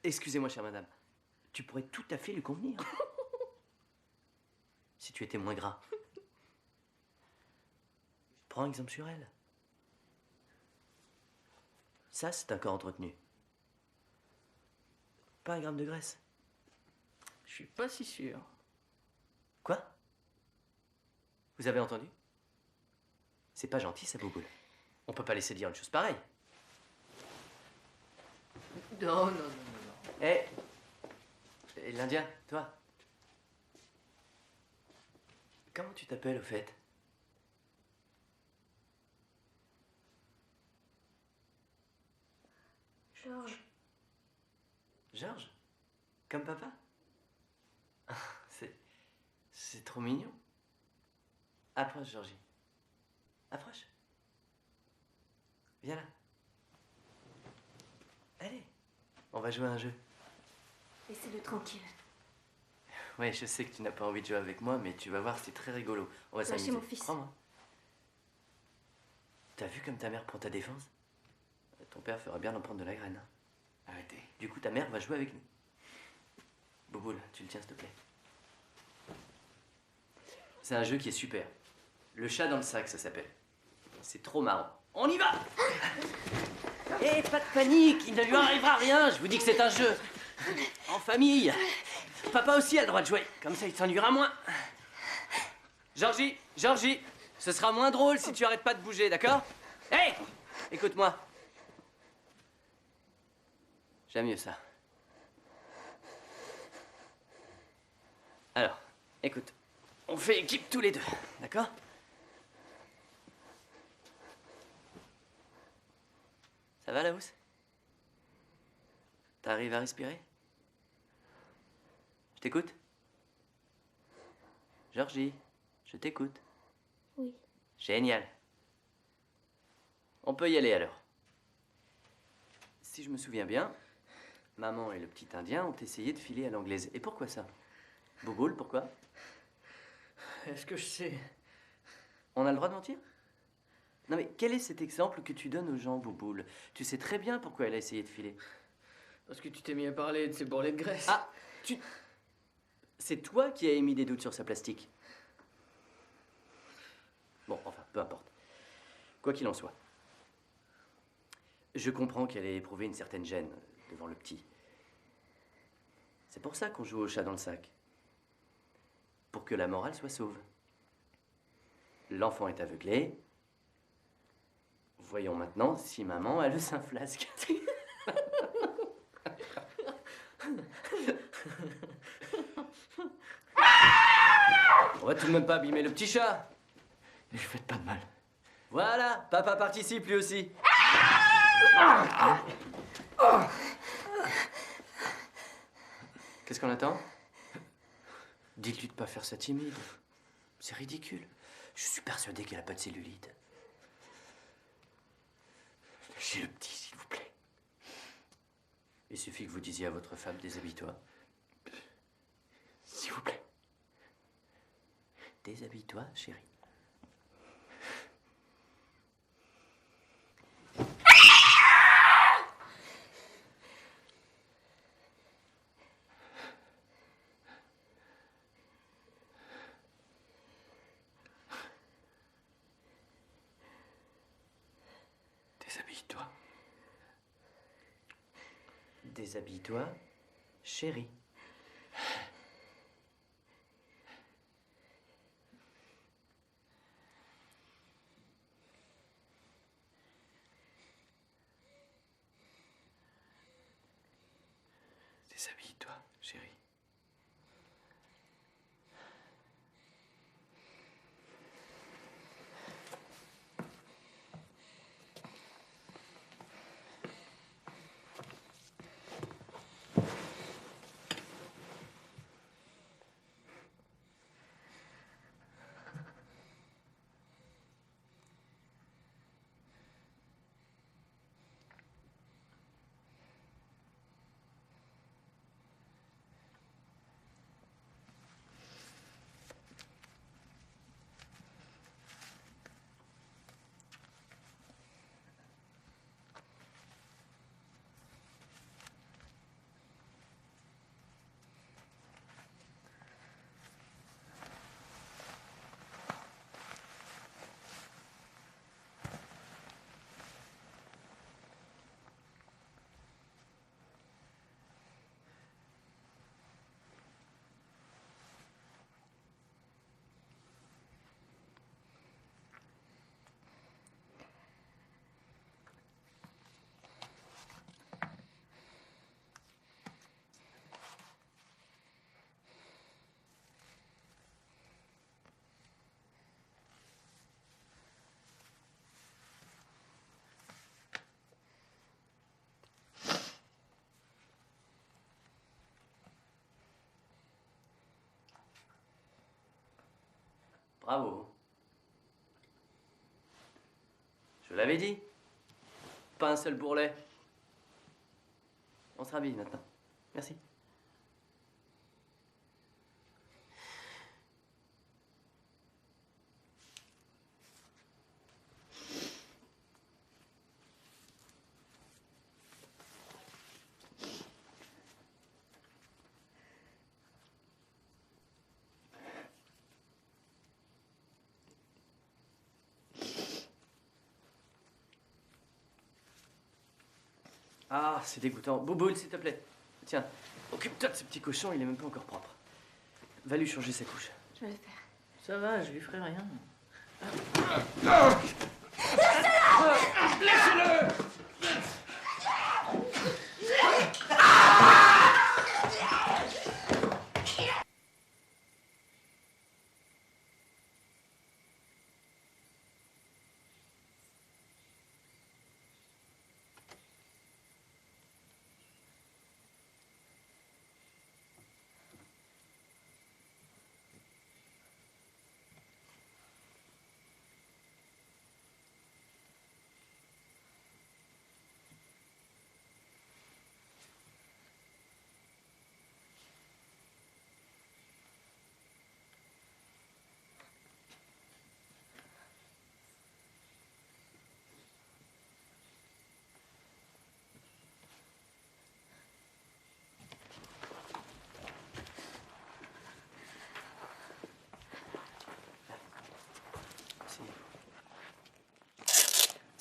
Excusez-moi, chère madame. Tu pourrais tout à fait lui convenir. Si tu étais moins gras. Prends exemple sur elle. Ça, c'est un corps entretenu. Pas un gramme de graisse. Je suis pas si sûr. Quoi? Vous avez entendu? C'est pas gentil, ça, Bouboule. On peut pas laisser dire une chose pareille. Non, non, non, non, non. Et l'Indien, toi? Comment tu t'appelles, au fait? Georges. Georges? Comme papa? C'est trop mignon. Approche, Georgie. Approche. Viens là. Allez, on va jouer à un jeu. Laissez-le tranquille. Ouais, je sais que tu n'as pas envie de jouer avec moi, mais tu vas voir, c'est très rigolo. On va Lâchez s'amuser. mon fils. Prends-moi. T'as vu comme ta mère prend ta défense? Ton père fera bien d'en prendre de la graine. Hein. Arrêtez. Du coup, ta mère va jouer avec nous. Bouboule, tu le tiens, s'il te plaît. C'est un jeu qui est super. Le chat dans le sac, ça s'appelle. C'est trop marrant. On y va! Eh, pas de panique, il ne lui arrivera rien. Je vous dis que c'est un jeu. En famille. Papa aussi a le droit de jouer. Comme ça, il s'ennuiera moins. Georgie, Georgie, ce sera moins drôle si tu arrêtes pas de bouger, d'accord? Hé! Écoute-moi. J'aime mieux ça. Alors, écoute. On fait équipe tous les deux, d'accord? Ça va, la housse? T'arrives à respirer? Je t'écoute? Georgie, je t'écoute. Oui. Génial. On peut y aller alors. Si je me souviens bien, maman et le petit Indien ont essayé de filer à l'anglaise. Et pourquoi ça? Bouboule, pourquoi? Est-ce que je sais? On a le droit de mentir? Non mais quel est cet exemple que tu donnes aux gens, Bouboule? Tu sais très bien pourquoi elle a essayé de filer. Parce que tu t'es mis à parler de ces bourrelets de graisse. Ah, c'est toi qui as émis des doutes sur sa plastique. Bon, enfin, peu importe. Quoi qu'il en soit. Je comprends qu'elle ait éprouvé une certaine gêne devant le petit. C'est pour ça qu'on joue au chat dans le sac. Pour que la morale soit sauve. L'enfant est aveuglé. Voyons maintenant si maman a le sein flasque. On va tout de même pas abîmer le petit chat. Ne lui faites pas de mal. Voilà, papa participe lui aussi. Qu'est-ce qu'on attend? Dites-lui de pas faire ça timide. C'est ridicule. Je suis persuadé qu'elle a pas de cellulite. Lâchez le petit, s'il vous plaît. Il suffit que vous disiez à votre femme, déshabille-toi. S'il vous plaît. Déshabille-toi, chérie. Déshabille-toi. Déshabille-toi, chérie. Déshabille-toi, chérie. Bravo. Je l'avais dit. Pas un seul bourrelet. On se rhabille maintenant. Merci. Ah, c'est dégoûtant. Bouboule, s'il te plaît. Tiens, occupe-toi de ce petit cochon, il est même pas encore propre. Va lui changer sa couche. Je vais le faire. Ça va, je lui ferai rien.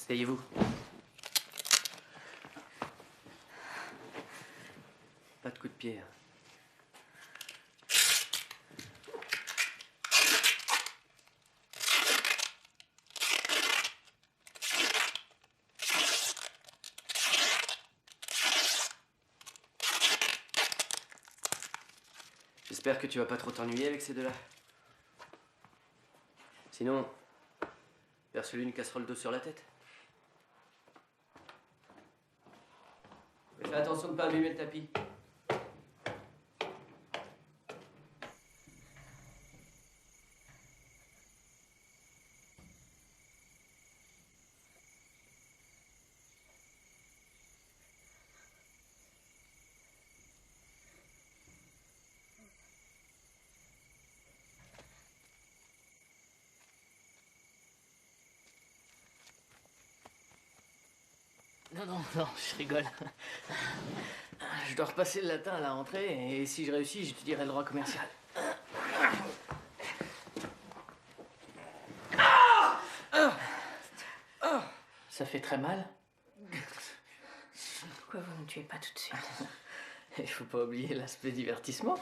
Asseyez-vous. Pas de coup de pied. J'espère que tu vas pas trop t'ennuyer avec ces deux-là. Sinon, verse-lui une casserole d'eau sur la tête. Mais fais attention de ne pas abîmer le tapis. Non, je rigole. Je dois repasser le latin à la rentrée, et si je réussis, j'étudierai le droit commercial. Ça fait très mal? Pourquoi vous ne tuez pas tout de suite? Il faut pas oublier l'aspect divertissement.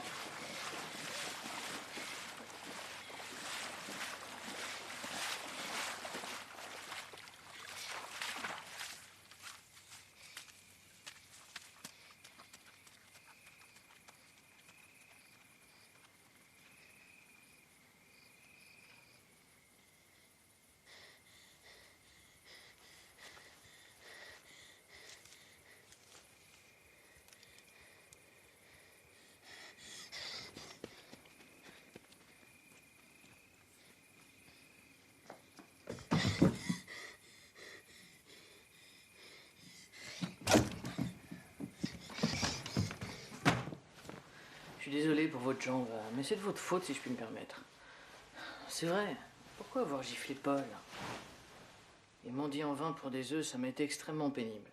Je suis désolé pour votre jambe, mais c'est de votre faute si je puis me permettre. C'est vrai, pourquoi avoir giflé Paul? Il m'ont dit en vain pour des œufs, ça m'a été extrêmement pénible.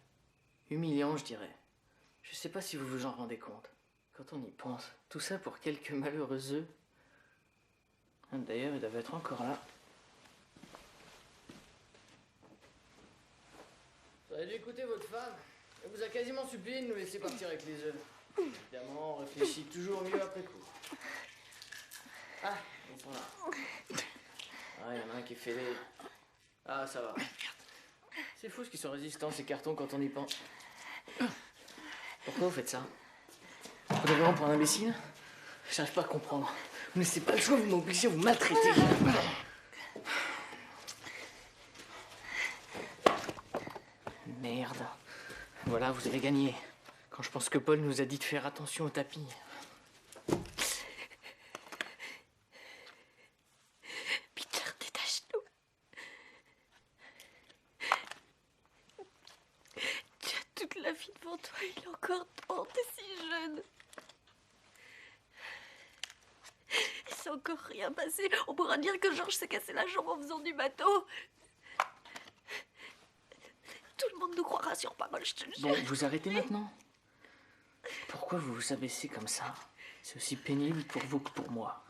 Humiliant, je dirais. Je sais pas si vous vous en rendez compte. Quand on y pense, tout ça pour quelques malheureux œufs. D'ailleurs, ils doivent être encore là. Vous auriez dû écouter votre femme. Elle vous a quasiment supplié de nous laisser partir avec les œufs. Évidemment, on réfléchit toujours mieux après coup. Ah, ils sont là. Ah, il y en a un qui fait les... Ah, ça va. C'est fou ce qu'ils sont résistants, ces cartons, quand on y pense. Pourquoi vous faites ça? Vous devez vraiment pour un imbécile? J'arrive pas à comprendre. Vous ne laissez pas le choix, vous m'obligez à vous maltraiter. Merde. Voilà, vous avez gagné. Quand je pense que Paul nous a dit de faire attention au tapis. devant toi, il est encore temps, t'es si jeune. Il s'est encore rien passé. On pourra dire que Georges s'est cassé la jambe en faisant du bateau. Tout le monde nous croira sur parole, je te jure. Bon, vous arrêtez maintenant. Pourquoi vous vous abaissez comme ça? C'est aussi pénible pour vous que pour moi.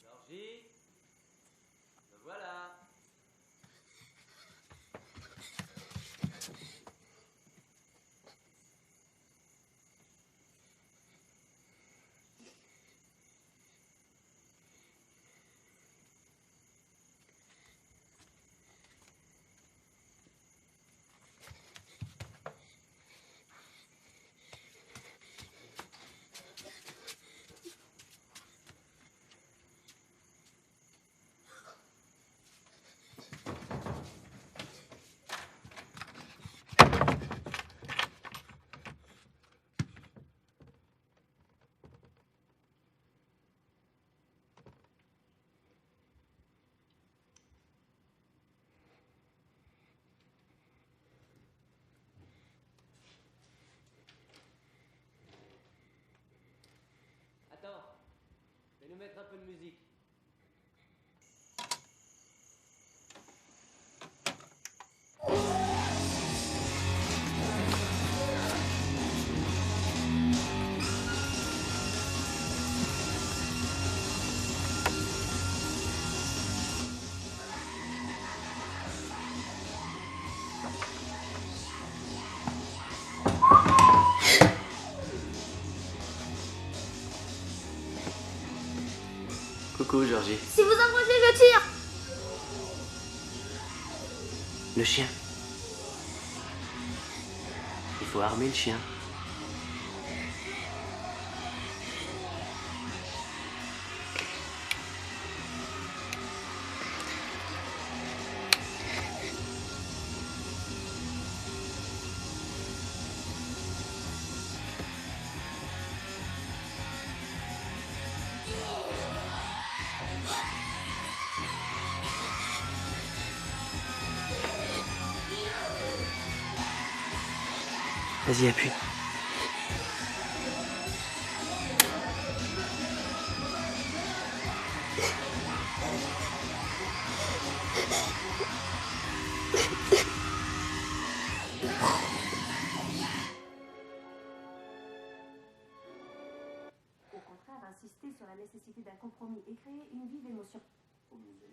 Georgie, me voilà. Attends, je vais nous mettre un peu de musique. Coucou, Georgie. Si vous approchez, je tire. Le chien. Il faut armer le chien. Vas-y, appuie. Au contraire, insister sur la nécessité d'un compromis et créer une vive émotion. Au musée.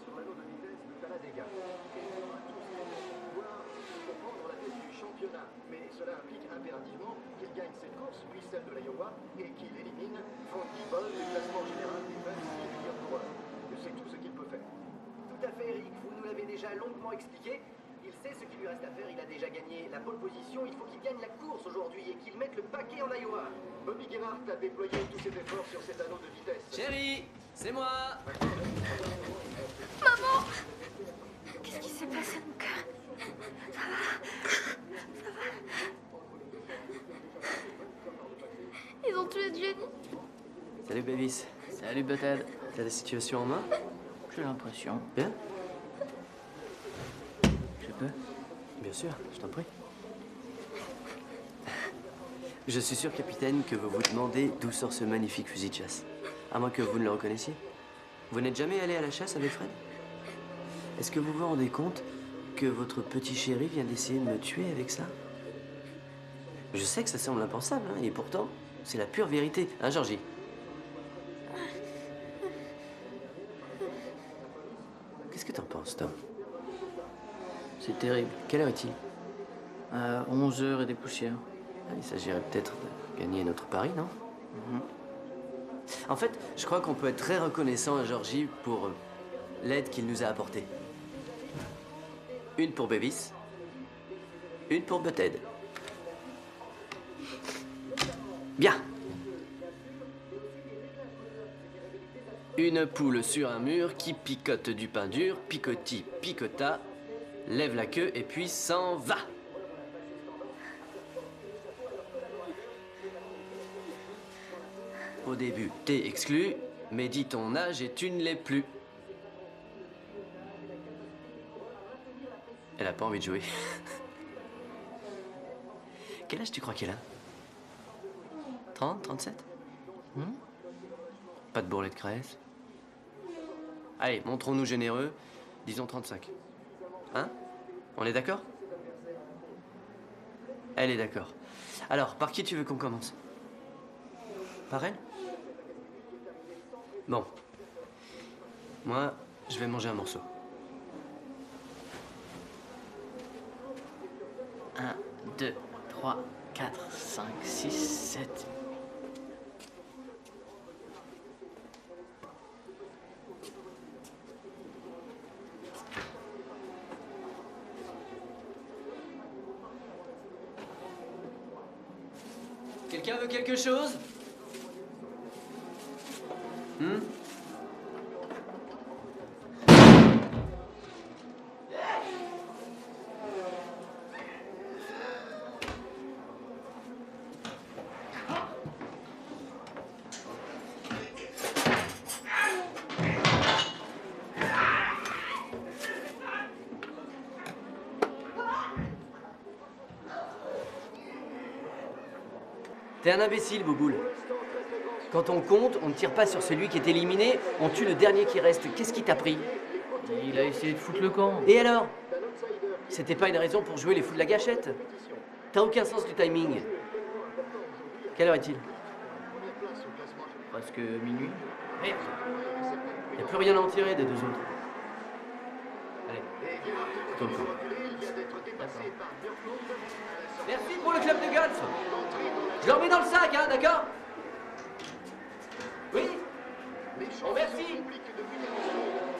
sur l'anneau de vitesse de Talladega. Pouvoir comprendre la tête du championnat, mais cela implique impérativement qu'il gagne cette course, puis celle de l'Iowa, et qu'il élimine Frankie Boll du classement général des 26 meilleurs coureurs. C'est tout ce qu'il peut faire. Tout à fait, Eric. Vous nous l'avez déjà longuement expliqué. Il sait ce qu'il lui reste à faire. Il a déjà gagné la pole position. Il faut qu'il gagne la course aujourd'hui et qu'il mette le paquet en Iowa. Bobby Gerhardt a déployé tous ses efforts sur cet anneau de vitesse. Chérie, c'est moi. Maman! Qu'est-ce qui s'est passé à mon cœur? Ça va? Ça va? Ils ont tué Jenny. Salut Bevis. Salut, Butthead. T'as la situation en main? J'ai l'impression. Bien? Je peux? Bien sûr, je t'en prie. Je suis sûr, capitaine, que vous vous demandez d'où sort ce magnifique fusil de chasse. À moins que vous ne le reconnaissiez. Vous n'êtes jamais allé à la chasse avec Fred? Est-ce que vous vous rendez compte que votre petit chéri vient d'essayer de me tuer avec ça? Je sais que ça semble impensable, hein, et pourtant, c'est la pure vérité. Hein, Georgie? Qu'est-ce que t'en penses, Tom? C'est terrible. Quelle heure est-il? 11h et des poussières. Il s'agirait peut-être de gagner notre pari, non? En fait, je crois qu'on peut être très reconnaissant à Georgie pour l'aide qu'il nous a apportée. Une pour Bevis, une pour Butthead. Bien. Une poule sur un mur qui picote du pain dur, picoti, picota, lève la queue et puis s'en va. Au début, t'es exclu, mais dis ton âge et tu ne l'es plus. Elle a pas envie de jouer. Quel âge tu crois qu'elle a? 30, 37? Pas de bourrelet de crèse? Allez, montrons-nous généreux. Disons 35. Hein? On est d'accord? Elle est d'accord. Alors, par qui tu veux qu'on commence? Par elle? Bon. Moi, je vais manger un morceau. 1, 2, 3, 4, 5, 6, 7. Quelqu'un veut quelque chose? T'es un imbécile, Bouboule. Quand on compte, on ne tire pas sur celui qui est éliminé, on tue le dernier qui reste. Qu'est-ce qui t'a pris? Il a essayé de foutre le camp. Et alors? C'était pas une raison pour jouer les fous de la gâchette. T'as aucun sens du timing. Quelle heure est-il? Presque minuit. Merde. Y a plus rien à en tirer des deux autres. Allez. Plutôt le camp. Merci pour le club de golf. Je le remets dans le sac, hein, d'accord? Oui? Bon, merci.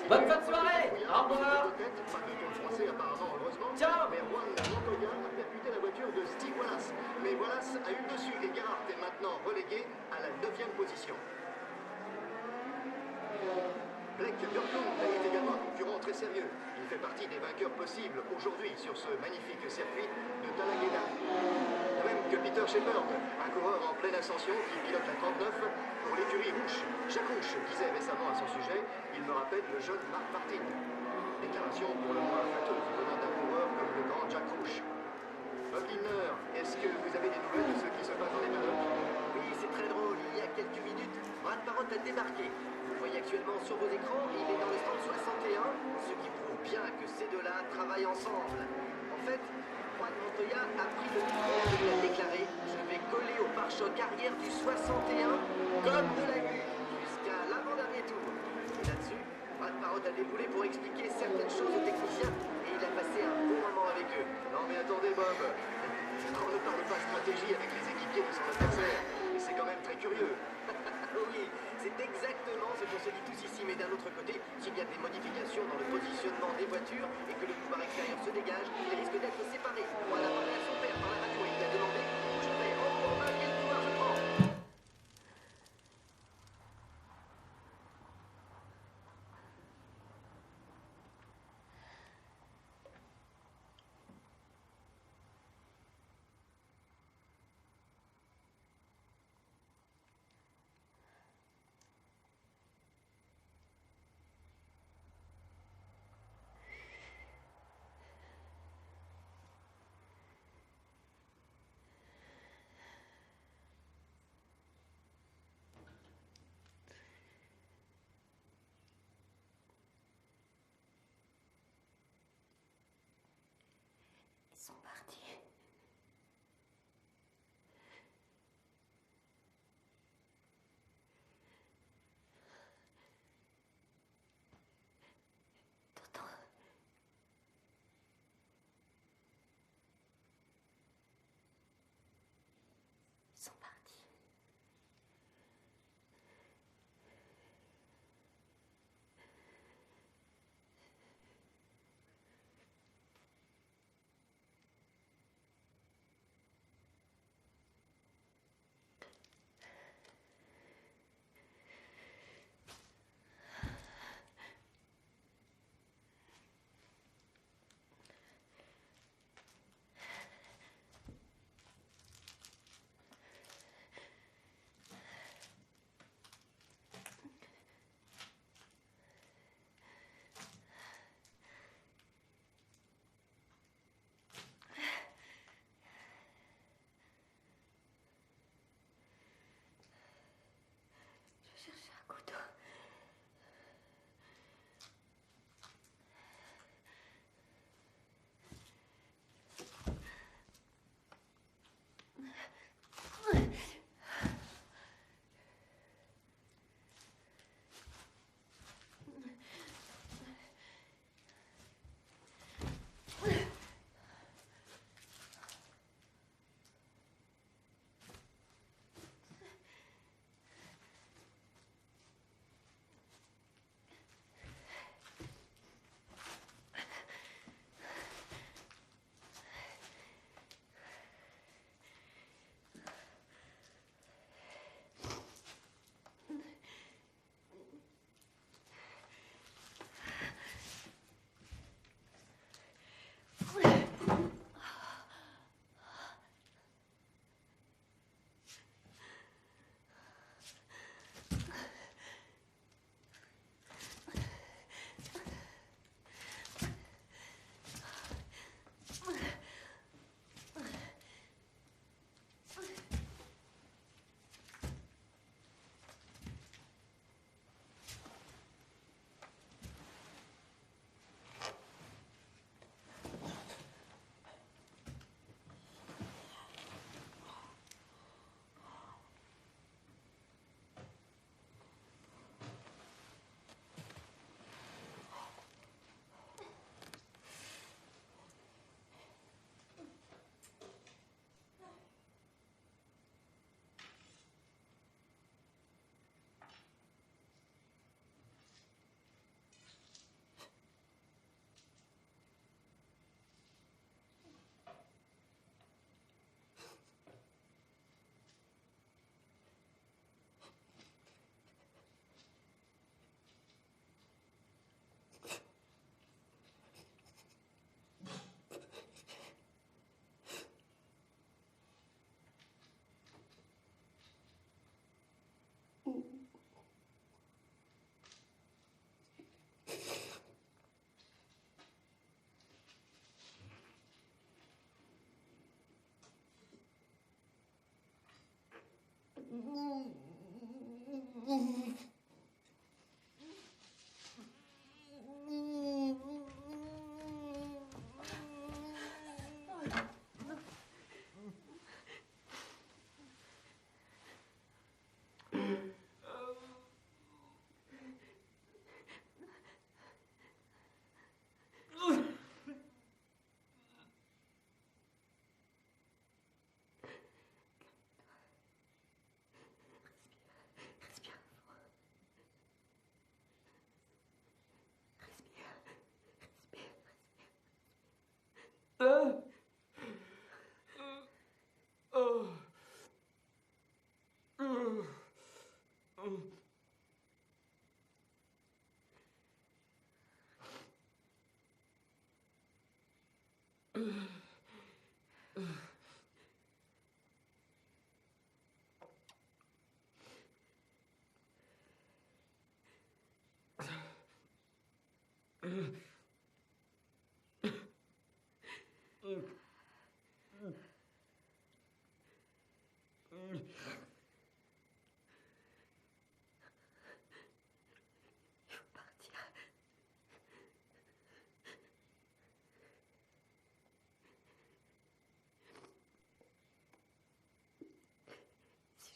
Bonne fin de soirée. Au revoir. Ciao. Mais Juan Montoya a percuté la voiture de Steve Wallace. Mais Wallace a eu le dessus et Gerhardt est maintenant relégué à la 9e position. Blake Björklund est également un concurrent très sérieux. Il fait partie des vainqueurs possibles aujourd'hui sur ce magnifique circuit de Talladega. De même que Peter Shepard, un coureur en pleine ascension qui pilote la 39 pour l'écurie Rouge. Jacques Rouge disait récemment à son sujet, il me rappelle le jeune Mark Martin. Déclaration pour le moins flatteuse venant d'un coureur comme le grand Jacques Rouge. Bob Lindner, est-ce que vous avez des nouvelles de ce qui se passe dans les paddocks? Oui, c'est très drôle. Il y a quelques minutes, Brad Parrott a débarqué. Vous le voyez actuellement sur vos écrans, il est dans le stand 61, ce qui prouve bien que ces deux-là travaillent ensemble. En fait, Juan Montoya a pris le micro et il a déclaré « Je vais coller au pare-choc arrière du 61 comme de la glu jusqu'à l'avant-dernier tour ». Et là-dessus, Brad Parrott à le débouler pour expliquer certaines choses aux techniciens et il a passé un bon moment avec eux. Non mais attendez Bob, on ne parle pas stratégie avec les équipiers de son adversaire, et c'est quand même très curieux. Oui, c'est exactement ce qu'on se dit tous ici, mais d'un autre côté, s'il y a des modifications dans le positionnement des voitures et que le couloir extérieur se dégage, il risque d'être séparé. On a parlé à son père par la radio et il a demandé où je vais. Oh, ben, quel couloir je prends? Ils sont partis. T'entends? Ils sont partis. Je vais chercher un couteau. Si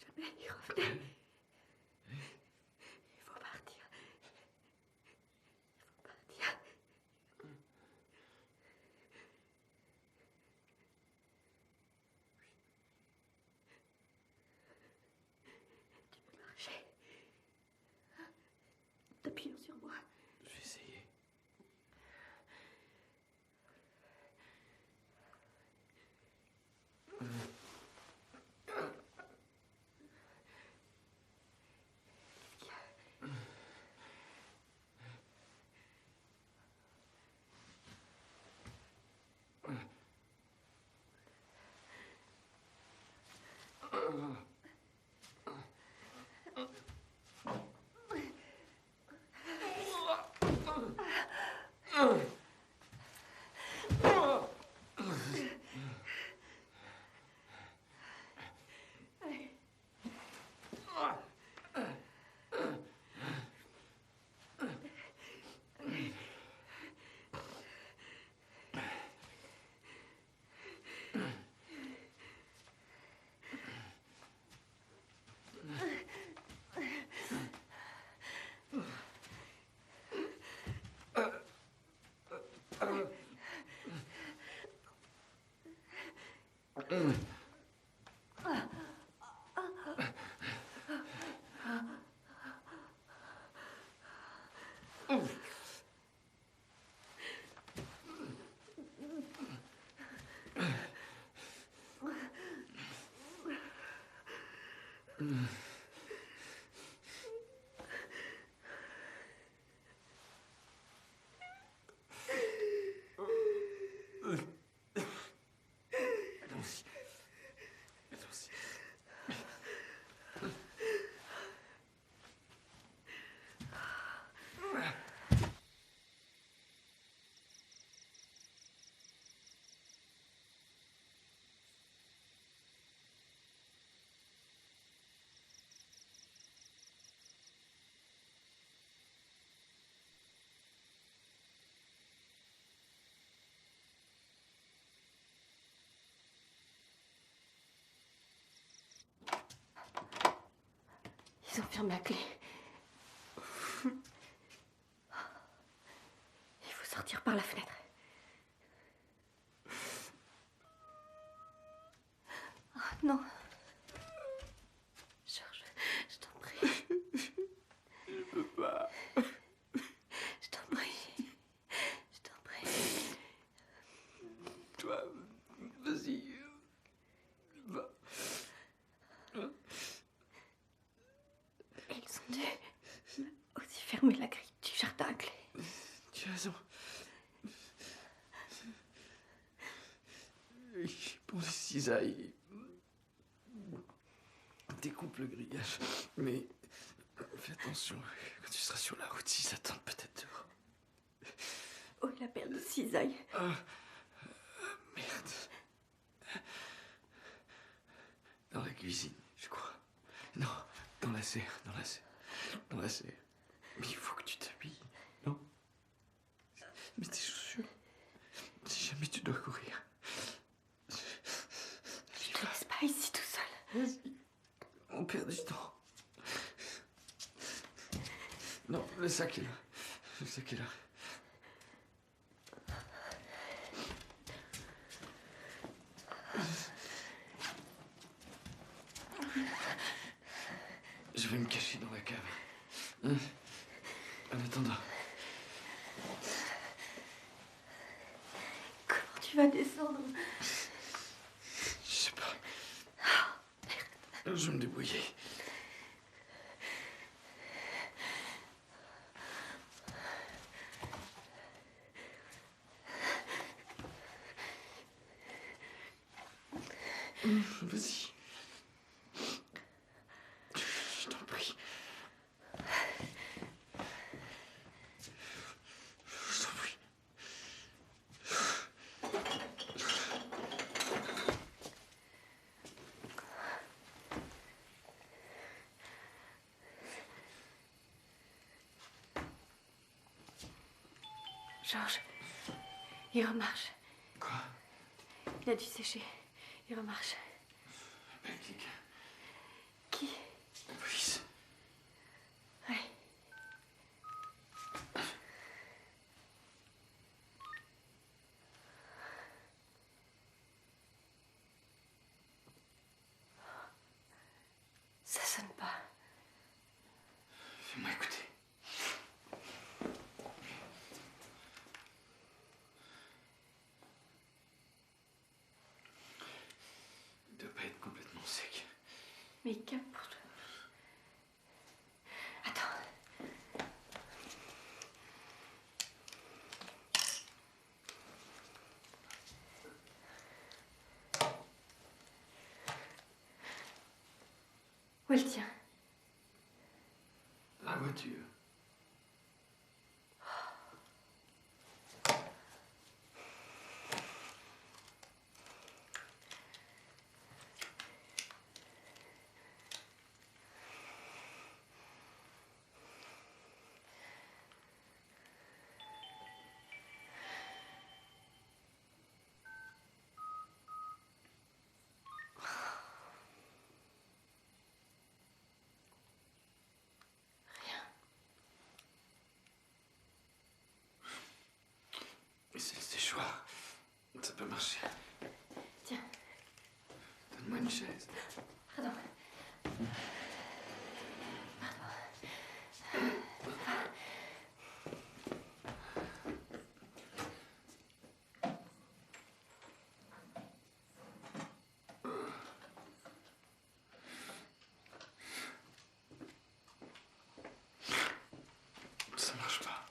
jamais il revenait, il faut partir. Il faut partir. Tu peux marcher. T'appuyant sur moi. Je vais essayer. Ils enferment la clé. Il faut sortir par la fenêtre. Oh, non. Georges, je t'en prie. Je peux pas. Je t'en prie. Je t'en prie. Toi, vas-y. Va. Ils ont dû aussi fermer la grille du jardin à clé. Tu as raison. Pour les cisailles. Découpe le grillage. Mais fais attention, quand tu seras sur la route, ils s'attendent peut-être dehors. Oh, la paire de cisailles. Merde. Dans la cuisine, je crois. Non, dans la serre, dans la serre. Dans la serre. Mais il faut que tu t'habilles, non? Mais tes chaussures. Si jamais tu dois courir. Je te laisse pas ici tout seul. Vas-y. On perd du temps. Non, le sac est là. Le sac est là. Je vais me cacher dans la cave. Hein? En attendant. Comment tu vas descendre? Je sais pas. Je vais me débrouiller. Vas-y. Je t'en prie. Je t'en prie. Georges, il remarche. Quoi? Il a dû sécher. Il remarche. Qui? La police. Oui. Ça sonne pas. Fais-moi écouter. Il doit pas être complètement sec. Mais il capte pour toi. Attends. Où elle tient? La voiture. Et c'est le séchoir. Ça peut marcher. Tiens. Donne-moi une chaise. Pardon. Ça marche pas.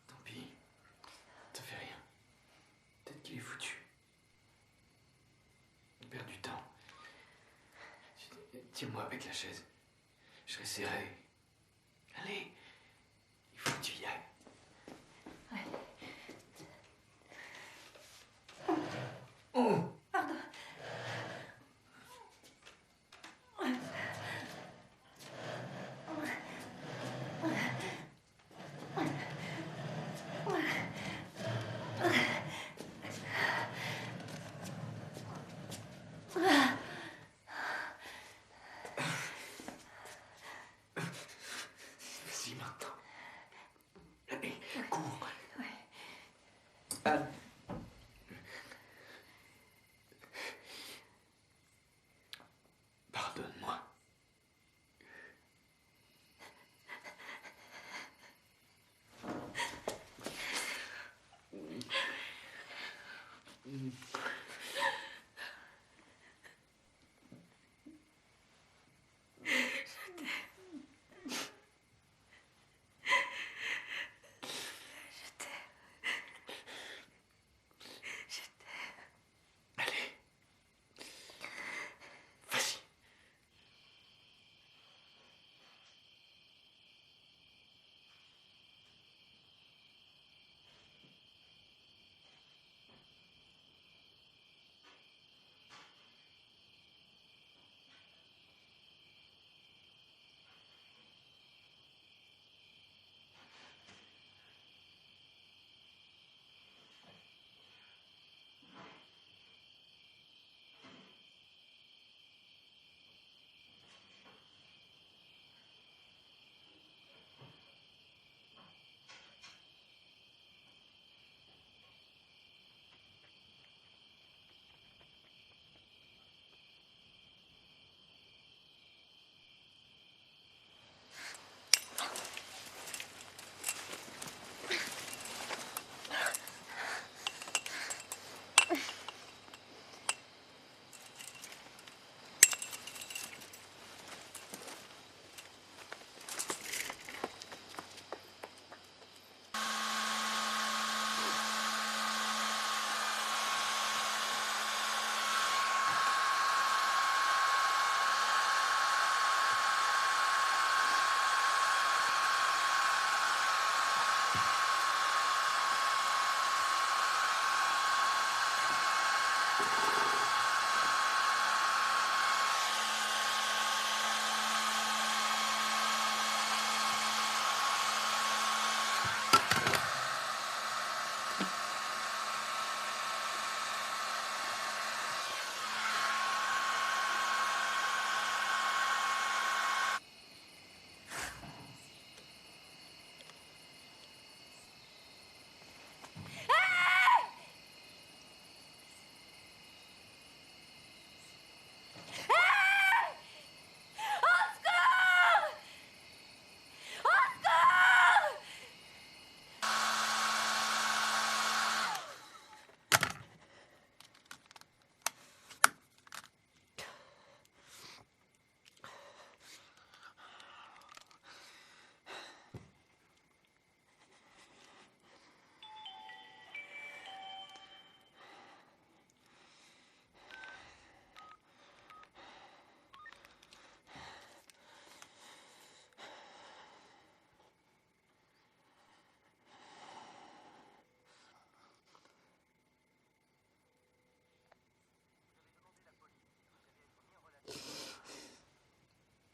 Tant pis. Ça fait rien. Peut-être qu'il est foutu. On perd du temps. Tiens-moi avec la chaise. Je serai serré. Allez. Il faut que tu y ailles. Oh! Pardon. Vas-y maintenant. Allez, cours. Pardonne-moi.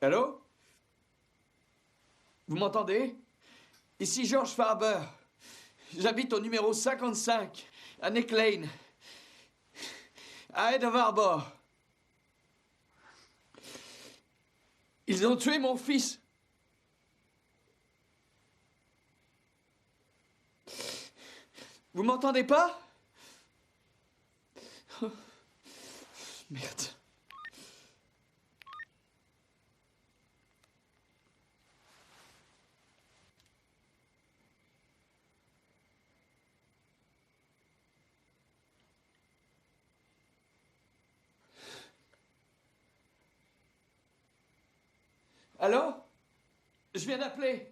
Allô? Vous m'entendez? Ici George Farber. J'habite au numéro 55, à Neck Lane, à Head of Harbor. Ils ont tué mon fils. Vous m'entendez pas? Oh, merde. Allô? Je viens d'appeler.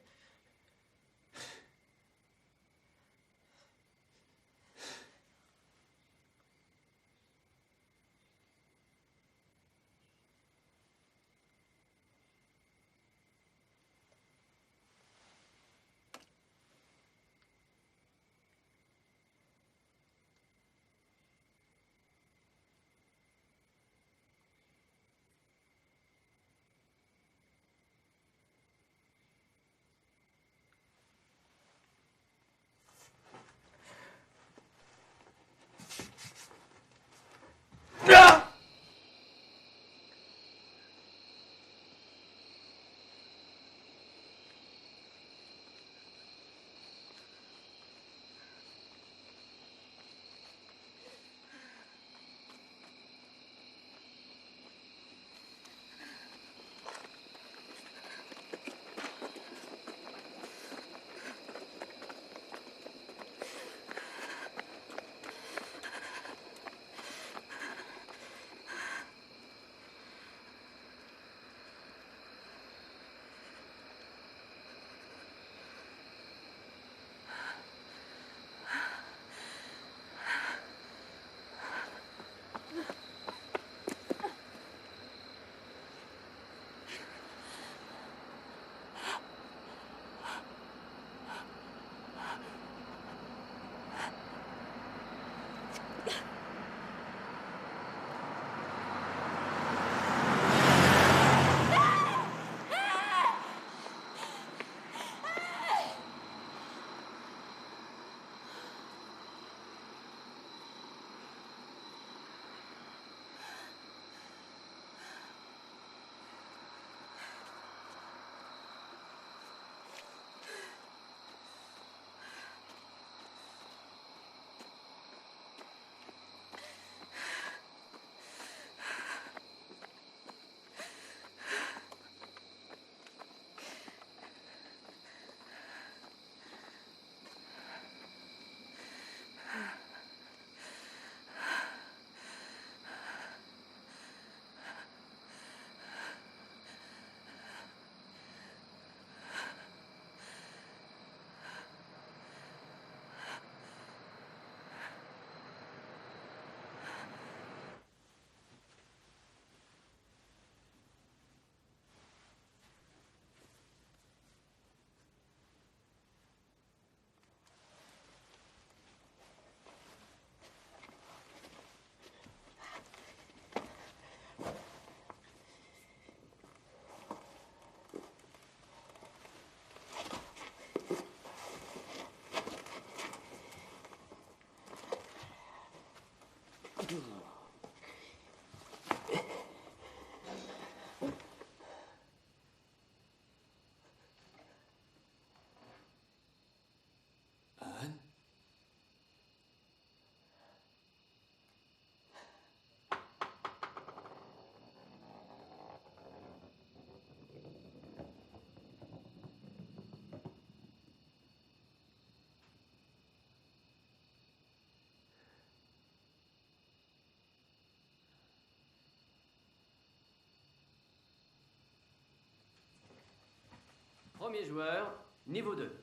Premier joueur, niveau 2.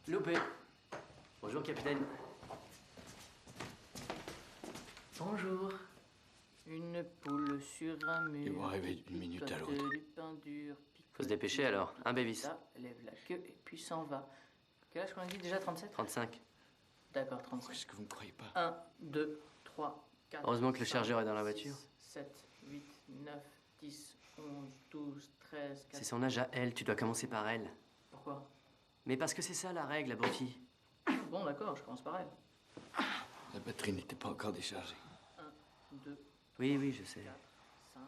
Loupé. Bonjour, capitaine. Bonjour. Une poule sur un mur. Ils vont arriver d'une minute à l'autre. Du pain dur, Faut se dépêcher alors. Un Bévis. ça, lève la queue et puis s'en va. Quel âge qu'on a dit déjà 37? 35. D'accord, 35. Est-ce que vous me croyez pas? 1, 2, 3, 4. Heureusement que le chargeur est dans la voiture. 7, 8, 9, 10, 11, 12, 13, 14. C'est son âge à elle, tu dois commencer par elle. Pourquoi? Mais parce que c'est ça la règle, abruti. Bon, d'accord, je commence par elle. La batterie n'était pas encore déchargée. 1, 2, Oui, oui, je sais. 5,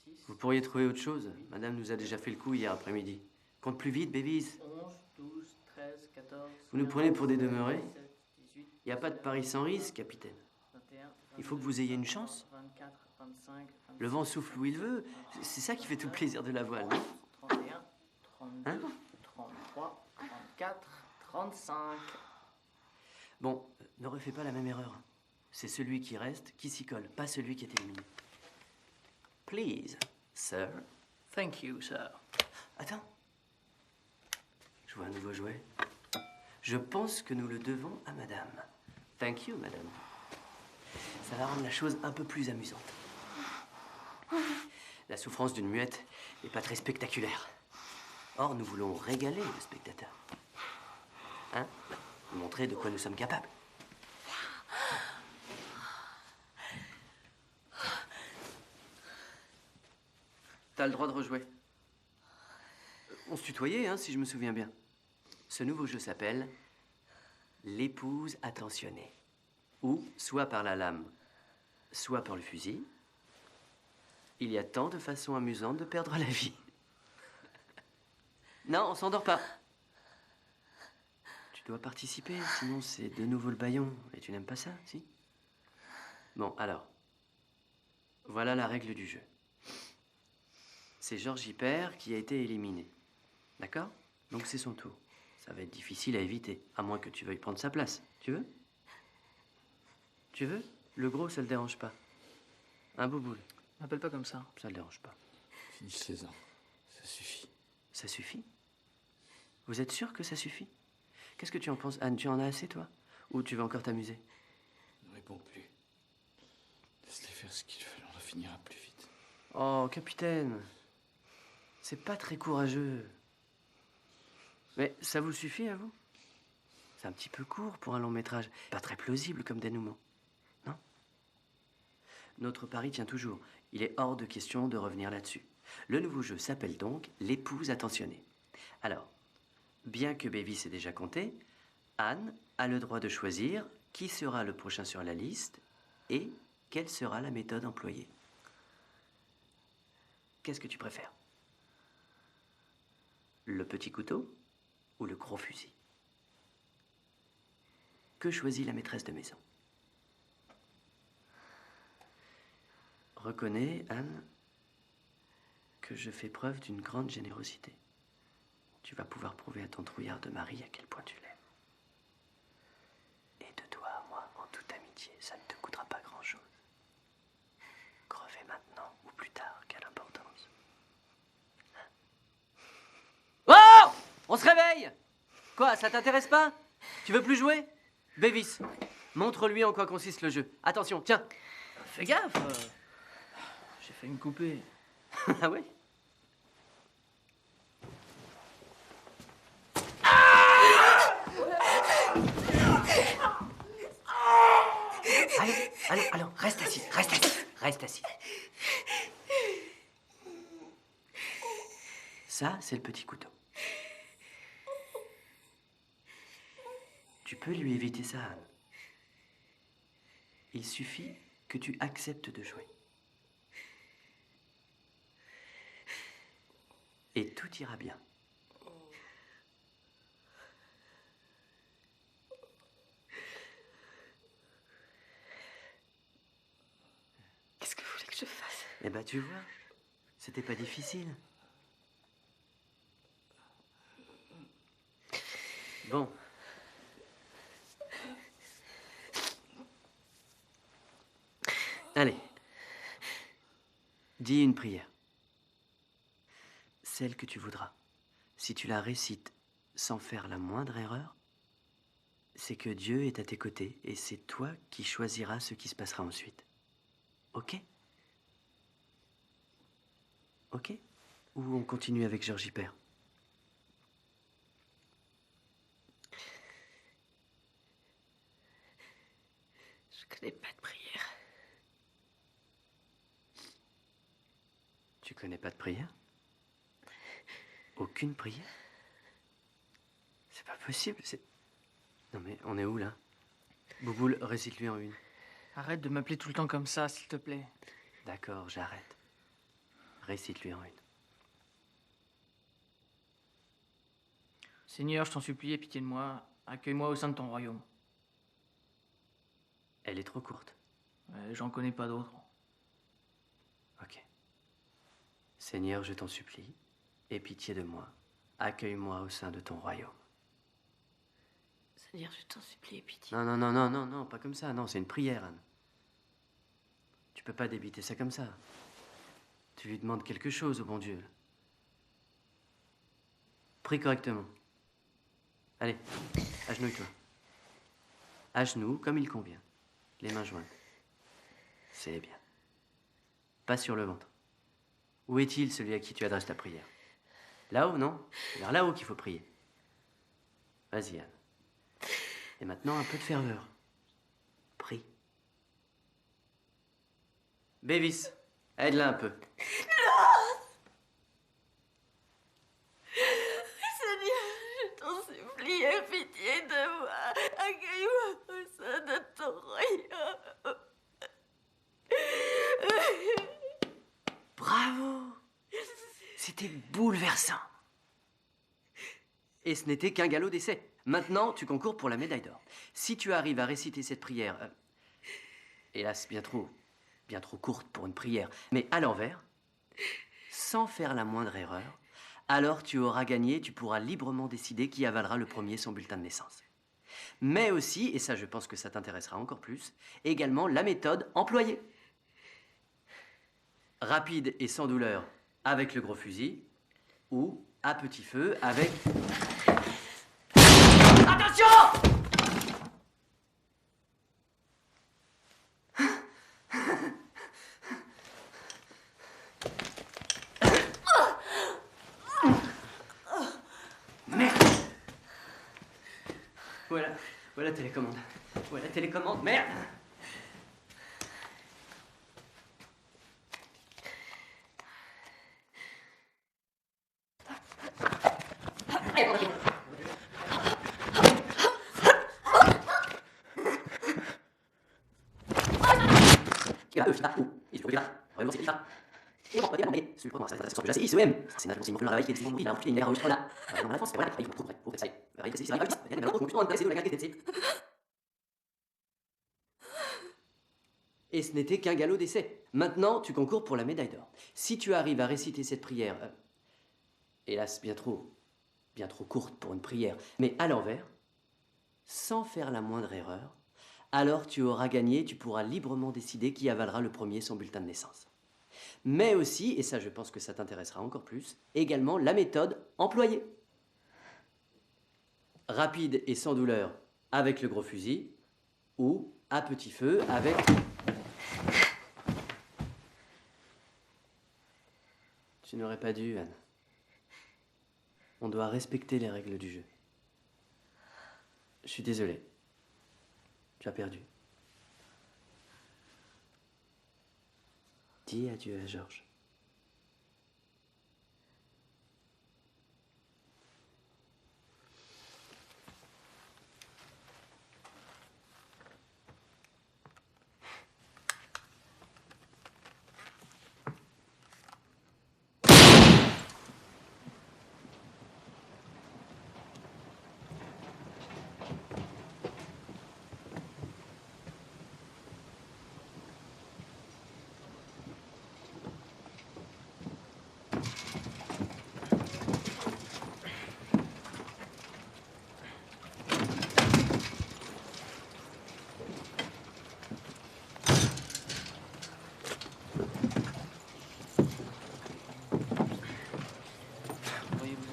6, Vous pourriez trouver autre chose. Madame nous a déjà fait le coup hier après-midi. Compte plus vite, Bévis. 11, 12, 13, 14. Vous nous prenez pour des demeurés? 17, 18, Il n'y a pas de pari sans risque, capitaine. 21, Il faut que vous ayez une chance. 24, 25, Le vent souffle où il veut. C'est ça qui fait tout le plaisir de la voile, non? 31, 32, Hein? 33, 34, 35. Bon, ne refais pas la même erreur. C'est celui qui reste qui s'y colle, pas celui qui est éliminé. Please, sir. Thank you, sir. Attends. Je vois un nouveau jouet. Je pense que nous le devons à madame. Thank you, madame. Ça va rendre la chose un peu plus amusante. La souffrance d'une muette n'est pas très spectaculaire. Or, nous voulons régaler le spectateur. Hein? Montrer de quoi nous sommes capables. T'as le droit de rejouer. On se tutoyait, hein, si je me souviens bien. Ce nouveau jeu s'appelle l'épouse attentionnée. Ou, soit par la lame, soit par le fusil, il y a tant de façons amusantes de perdre la vie. Non, on s'endort pas. Tu dois participer, sinon c'est de nouveau le bâillon. Et tu n'aimes pas ça, si? Bon, alors. Voilà la règle du jeu. C'est Georges Hyper qui a été éliminé. D'accord? Donc c'est son tour. Ça va être difficile à éviter, à moins que tu veuilles prendre sa place. Tu veux? Tu veux? Le gros, ça le dérange pas. Un bouboule. M'appelle pas comme ça. Ça le dérange pas. Finissez-en. Ça suffit. Ça suffit? Vous êtes sûr que ça suffit? Qu'est-ce que tu en penses, Anne? Tu en as assez, toi? Ou tu vas encore t'amuser? Ne réponds plus. Laisse-les faire ce qu'ils veulent, on en finira plus vite. Oh, capitaine. C'est pas très courageux. Mais ça vous suffit, à vous? C'est un petit peu court pour un long métrage. Pas très plausible comme dénouement. Non? Notre pari tient toujours. Il est hors de question de revenir là-dessus. Le nouveau jeu s'appelle donc l'épouse attentionnée. Alors, bien que Bévis ait déjà compté, Anne a le droit de choisir qui sera le prochain sur la liste et quelle sera la méthode employée. Qu'est-ce que tu préfères? Le petit couteau ou le gros fusil? Que choisit la maîtresse de maison? Reconnais, Anne, que je fais preuve d'une grande générosité. Tu vas pouvoir prouver à ton trouillard de mari à quel point tu l'aimes. Et de toi à moi, en toute amitié, ça ne te coûtera pas grand-chose. Crever maintenant ou plus tard, quelle importance. Oh! On se réveille! Quoi, ça t'intéresse pas? Tu veux plus jouer? Bévis, montre-lui en quoi consiste le jeu. Attention, tiens. Fais gaffe. J'ai failli me couper. Ah ouais? Allons, reste assis, reste assis. Ça, c'est le petit couteau. Tu peux lui éviter ça, Anne. Il suffit que tu acceptes de jouer. Et tout ira bien. Qu'est-ce que vous voulez que je fasse? Eh ben, tu vois, c'était pas difficile. Bon. Allez, dis une prière. Celle que tu voudras. Si tu la récites sans faire la moindre erreur, c'est que Dieu est à tes côtés et c'est toi qui choisiras ce qui se passera ensuite. Ok? Ok? Ou on continue avec Georgie Père? Je connais pas de prière. Tu connais pas de prière? Aucune prière? C'est pas possible, c'est... Non mais on est où là? Bouboule, récite-lui en une. Arrête de m'appeler tout le temps comme ça, s'il te plaît. D'accord, j'arrête. Récite-lui en une. Seigneur, je t'en supplie, aie pitié de moi. Accueille-moi au sein de ton royaume. Elle est trop courte. Ouais, j'en connais pas d'autres. Ok. Seigneur, je t'en supplie, aie pitié de moi. Accueille-moi au sein de ton royaume. Seigneur, je t'en supplie, aie pitié. Non, pas comme ça. Non, c'est une prière, Anne. Tu peux pas débiter ça comme ça. Tu lui demandes quelque chose au bon Dieu. Prie correctement. Allez, agenouille-toi. À genoux, comme il convient. Les mains jointes. C'est bien. Pas sur le ventre. Où est-il, celui à qui tu adresses ta prière? Là-haut, non? C'est vers là-haut qu'il faut prier. Vas-y, Anne. Et maintenant, un peu de ferveur. Prie. Bévis, aide-la un peu. Seigneur, je t'en supplie, aie pitié de moi. Accueille-moi au sein de ton royaume. Bravo! C'était bouleversant. Et ce n'était qu'un galop d'essai. Maintenant, tu concours pour la médaille d'or. Si tu arrives à réciter cette prière, hélas, bien trop courte pour une prière, mais à l'envers, sans faire la moindre erreur, alors tu auras gagné, tu pourras librement décider qui avalera le premier son bulletin de naissance. Mais aussi, et ça je pense que ça t'intéressera encore plus, également la méthode employée. Rapide et sans douleur avec le gros fusil, ou à petit feu avec... Attention! Merde! Voilà la télécommande. Voilà la télécommande, merde! Et ce n'était qu'un galop d'essai. Maintenant, tu concours pour la médaille d'or. Si tu arrives à réciter cette prière, hélas, bien trop courte pour une prière, mais à l'envers, sans faire la moindre erreur, alors tu auras gagné, tu pourras librement décider qui avalera le premier son bulletin de naissance. Mais aussi, et ça je pense que ça t'intéressera encore plus, également la méthode employée. Rapide et sans douleur avec le gros fusil, ou à petit feu avec... Tu n'aurais pas dû, Anne. On doit respecter les règles du jeu. Je suis désolé. Tu as perdu. Dis adieu à Georges.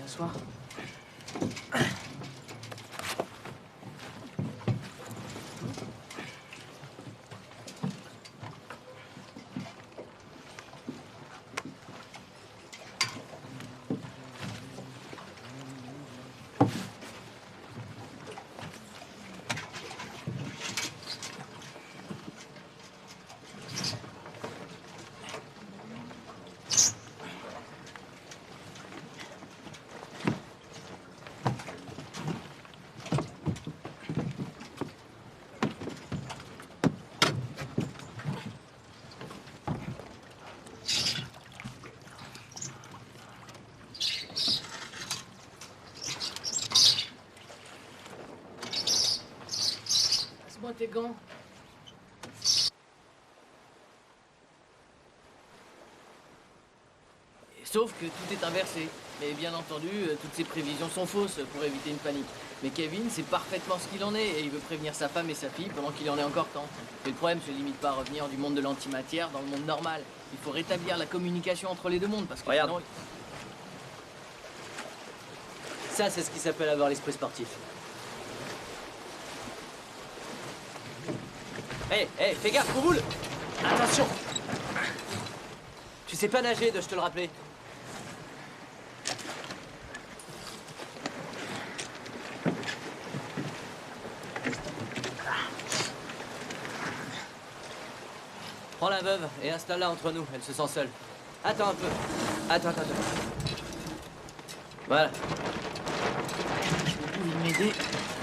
m'asseoir. Passe-moi tes gants. Sauf que tout est inversé. Mais bien entendu, toutes ces prévisions sont fausses pour éviter une panique. Mais Kevin sait parfaitement ce qu'il en est et il veut prévenir sa femme et sa fille pendant qu'il en est encore temps. Mais le problème se limite pas à revenir du monde de l'antimatière dans le monde normal. Il faut rétablir la communication entre les deux mondes parce que Regarde. sinon... Ça, c'est ce qui s'appelle avoir l'esprit sportif. Hé, fais gaffe, Kouboul! Attention! Tu sais pas nager, dois-je te le rappeler? Prends la veuve et installe-la entre nous, elle se sent seule. Attends un peu. Attends. Voilà. Vous pouvez m'aider?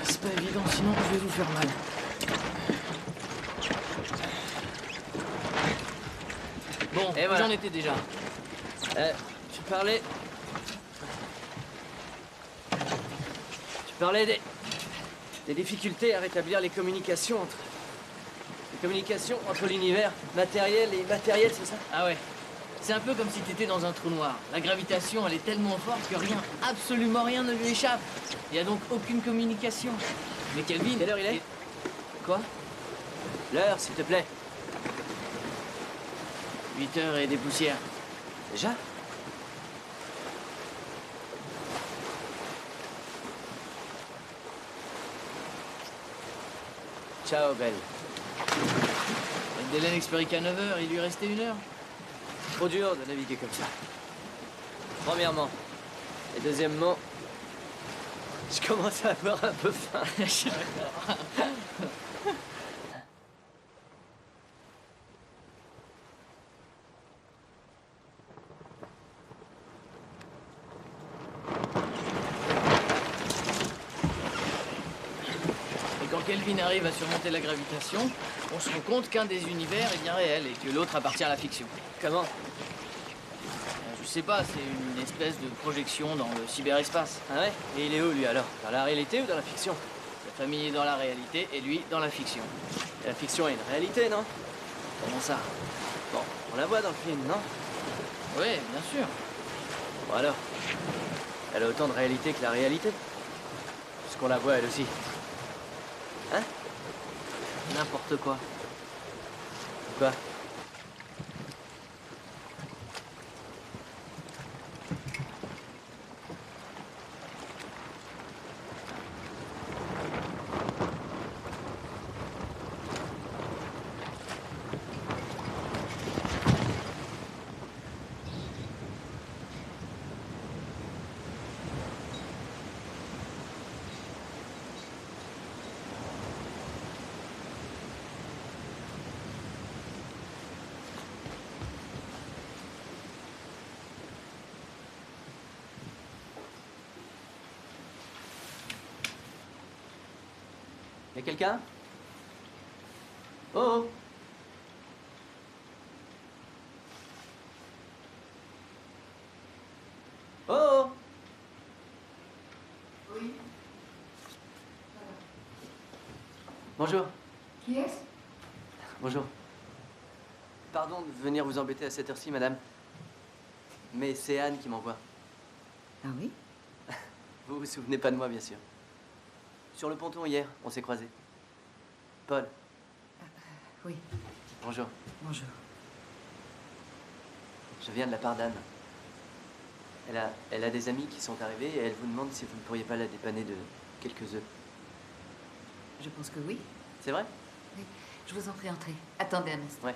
C'est pas évident, sinon je vais vous faire mal. Bon, Et voilà. j'en étais déjà. Tu parlais des difficultés à rétablir les communications entre l'univers matériel et immatériel, c'est ça? Ah ouais. C'est un peu comme si t'étais dans un trou noir. La gravitation, elle est tellement forte que rien, absolument rien ne lui échappe. Il n'y a donc aucune communication. Mais Kelvin... Quelle heure il est? Quoi? L'heure, s'il te plaît. 8 heures et des poussières. Déjà? Ciao, belle. Délai n'expirait qu'à 9 heures, il lui restait 1 heure. Trop dur de naviguer comme ça. Premièrement. Et deuxièmement, je commence à avoir un peu faim. Je suis d'accord. Et quand Kelvin arrive à surmonter la gravitation, on se rend compte qu'un des univers est bien réel et que l'autre appartient à la fiction. Comment? Je sais pas, c'est une espèce de projection dans le cyberespace. Ah ouais? Et il est où, lui, alors? Dans la réalité ou dans la fiction? Sa famille est dans la réalité et lui dans la fiction. Et la fiction est une réalité, non? Comment ça? Bon, on la voit dans le film, non? Oui, bien sûr. Bon alors, elle a autant de réalité que la réalité. Puisqu'on la voit, elle aussi. Hein? N'importe quoi. Quoi? Y'a quelqu'un? Oh! Oh! Oui. Bonjour. Qui est-ce? Bonjour. Pardon de venir vous embêter à cette heure-ci, madame. Mais c'est Anne qui m'envoie. Ah oui? Vous vous souvenez pas de moi, bien sûr. Sur le ponton hier, on s'est croisés. Paul. Oui. Bonjour. Bonjour. Je viens de la part d'Anne. Elle a des amis qui sont arrivés et elle vous demande si vous ne pourriez pas la dépanner de quelques œufs. Je pense que oui. C'est vrai? Oui. Je vous en prie, entrez. Attendez un instant. Ouais.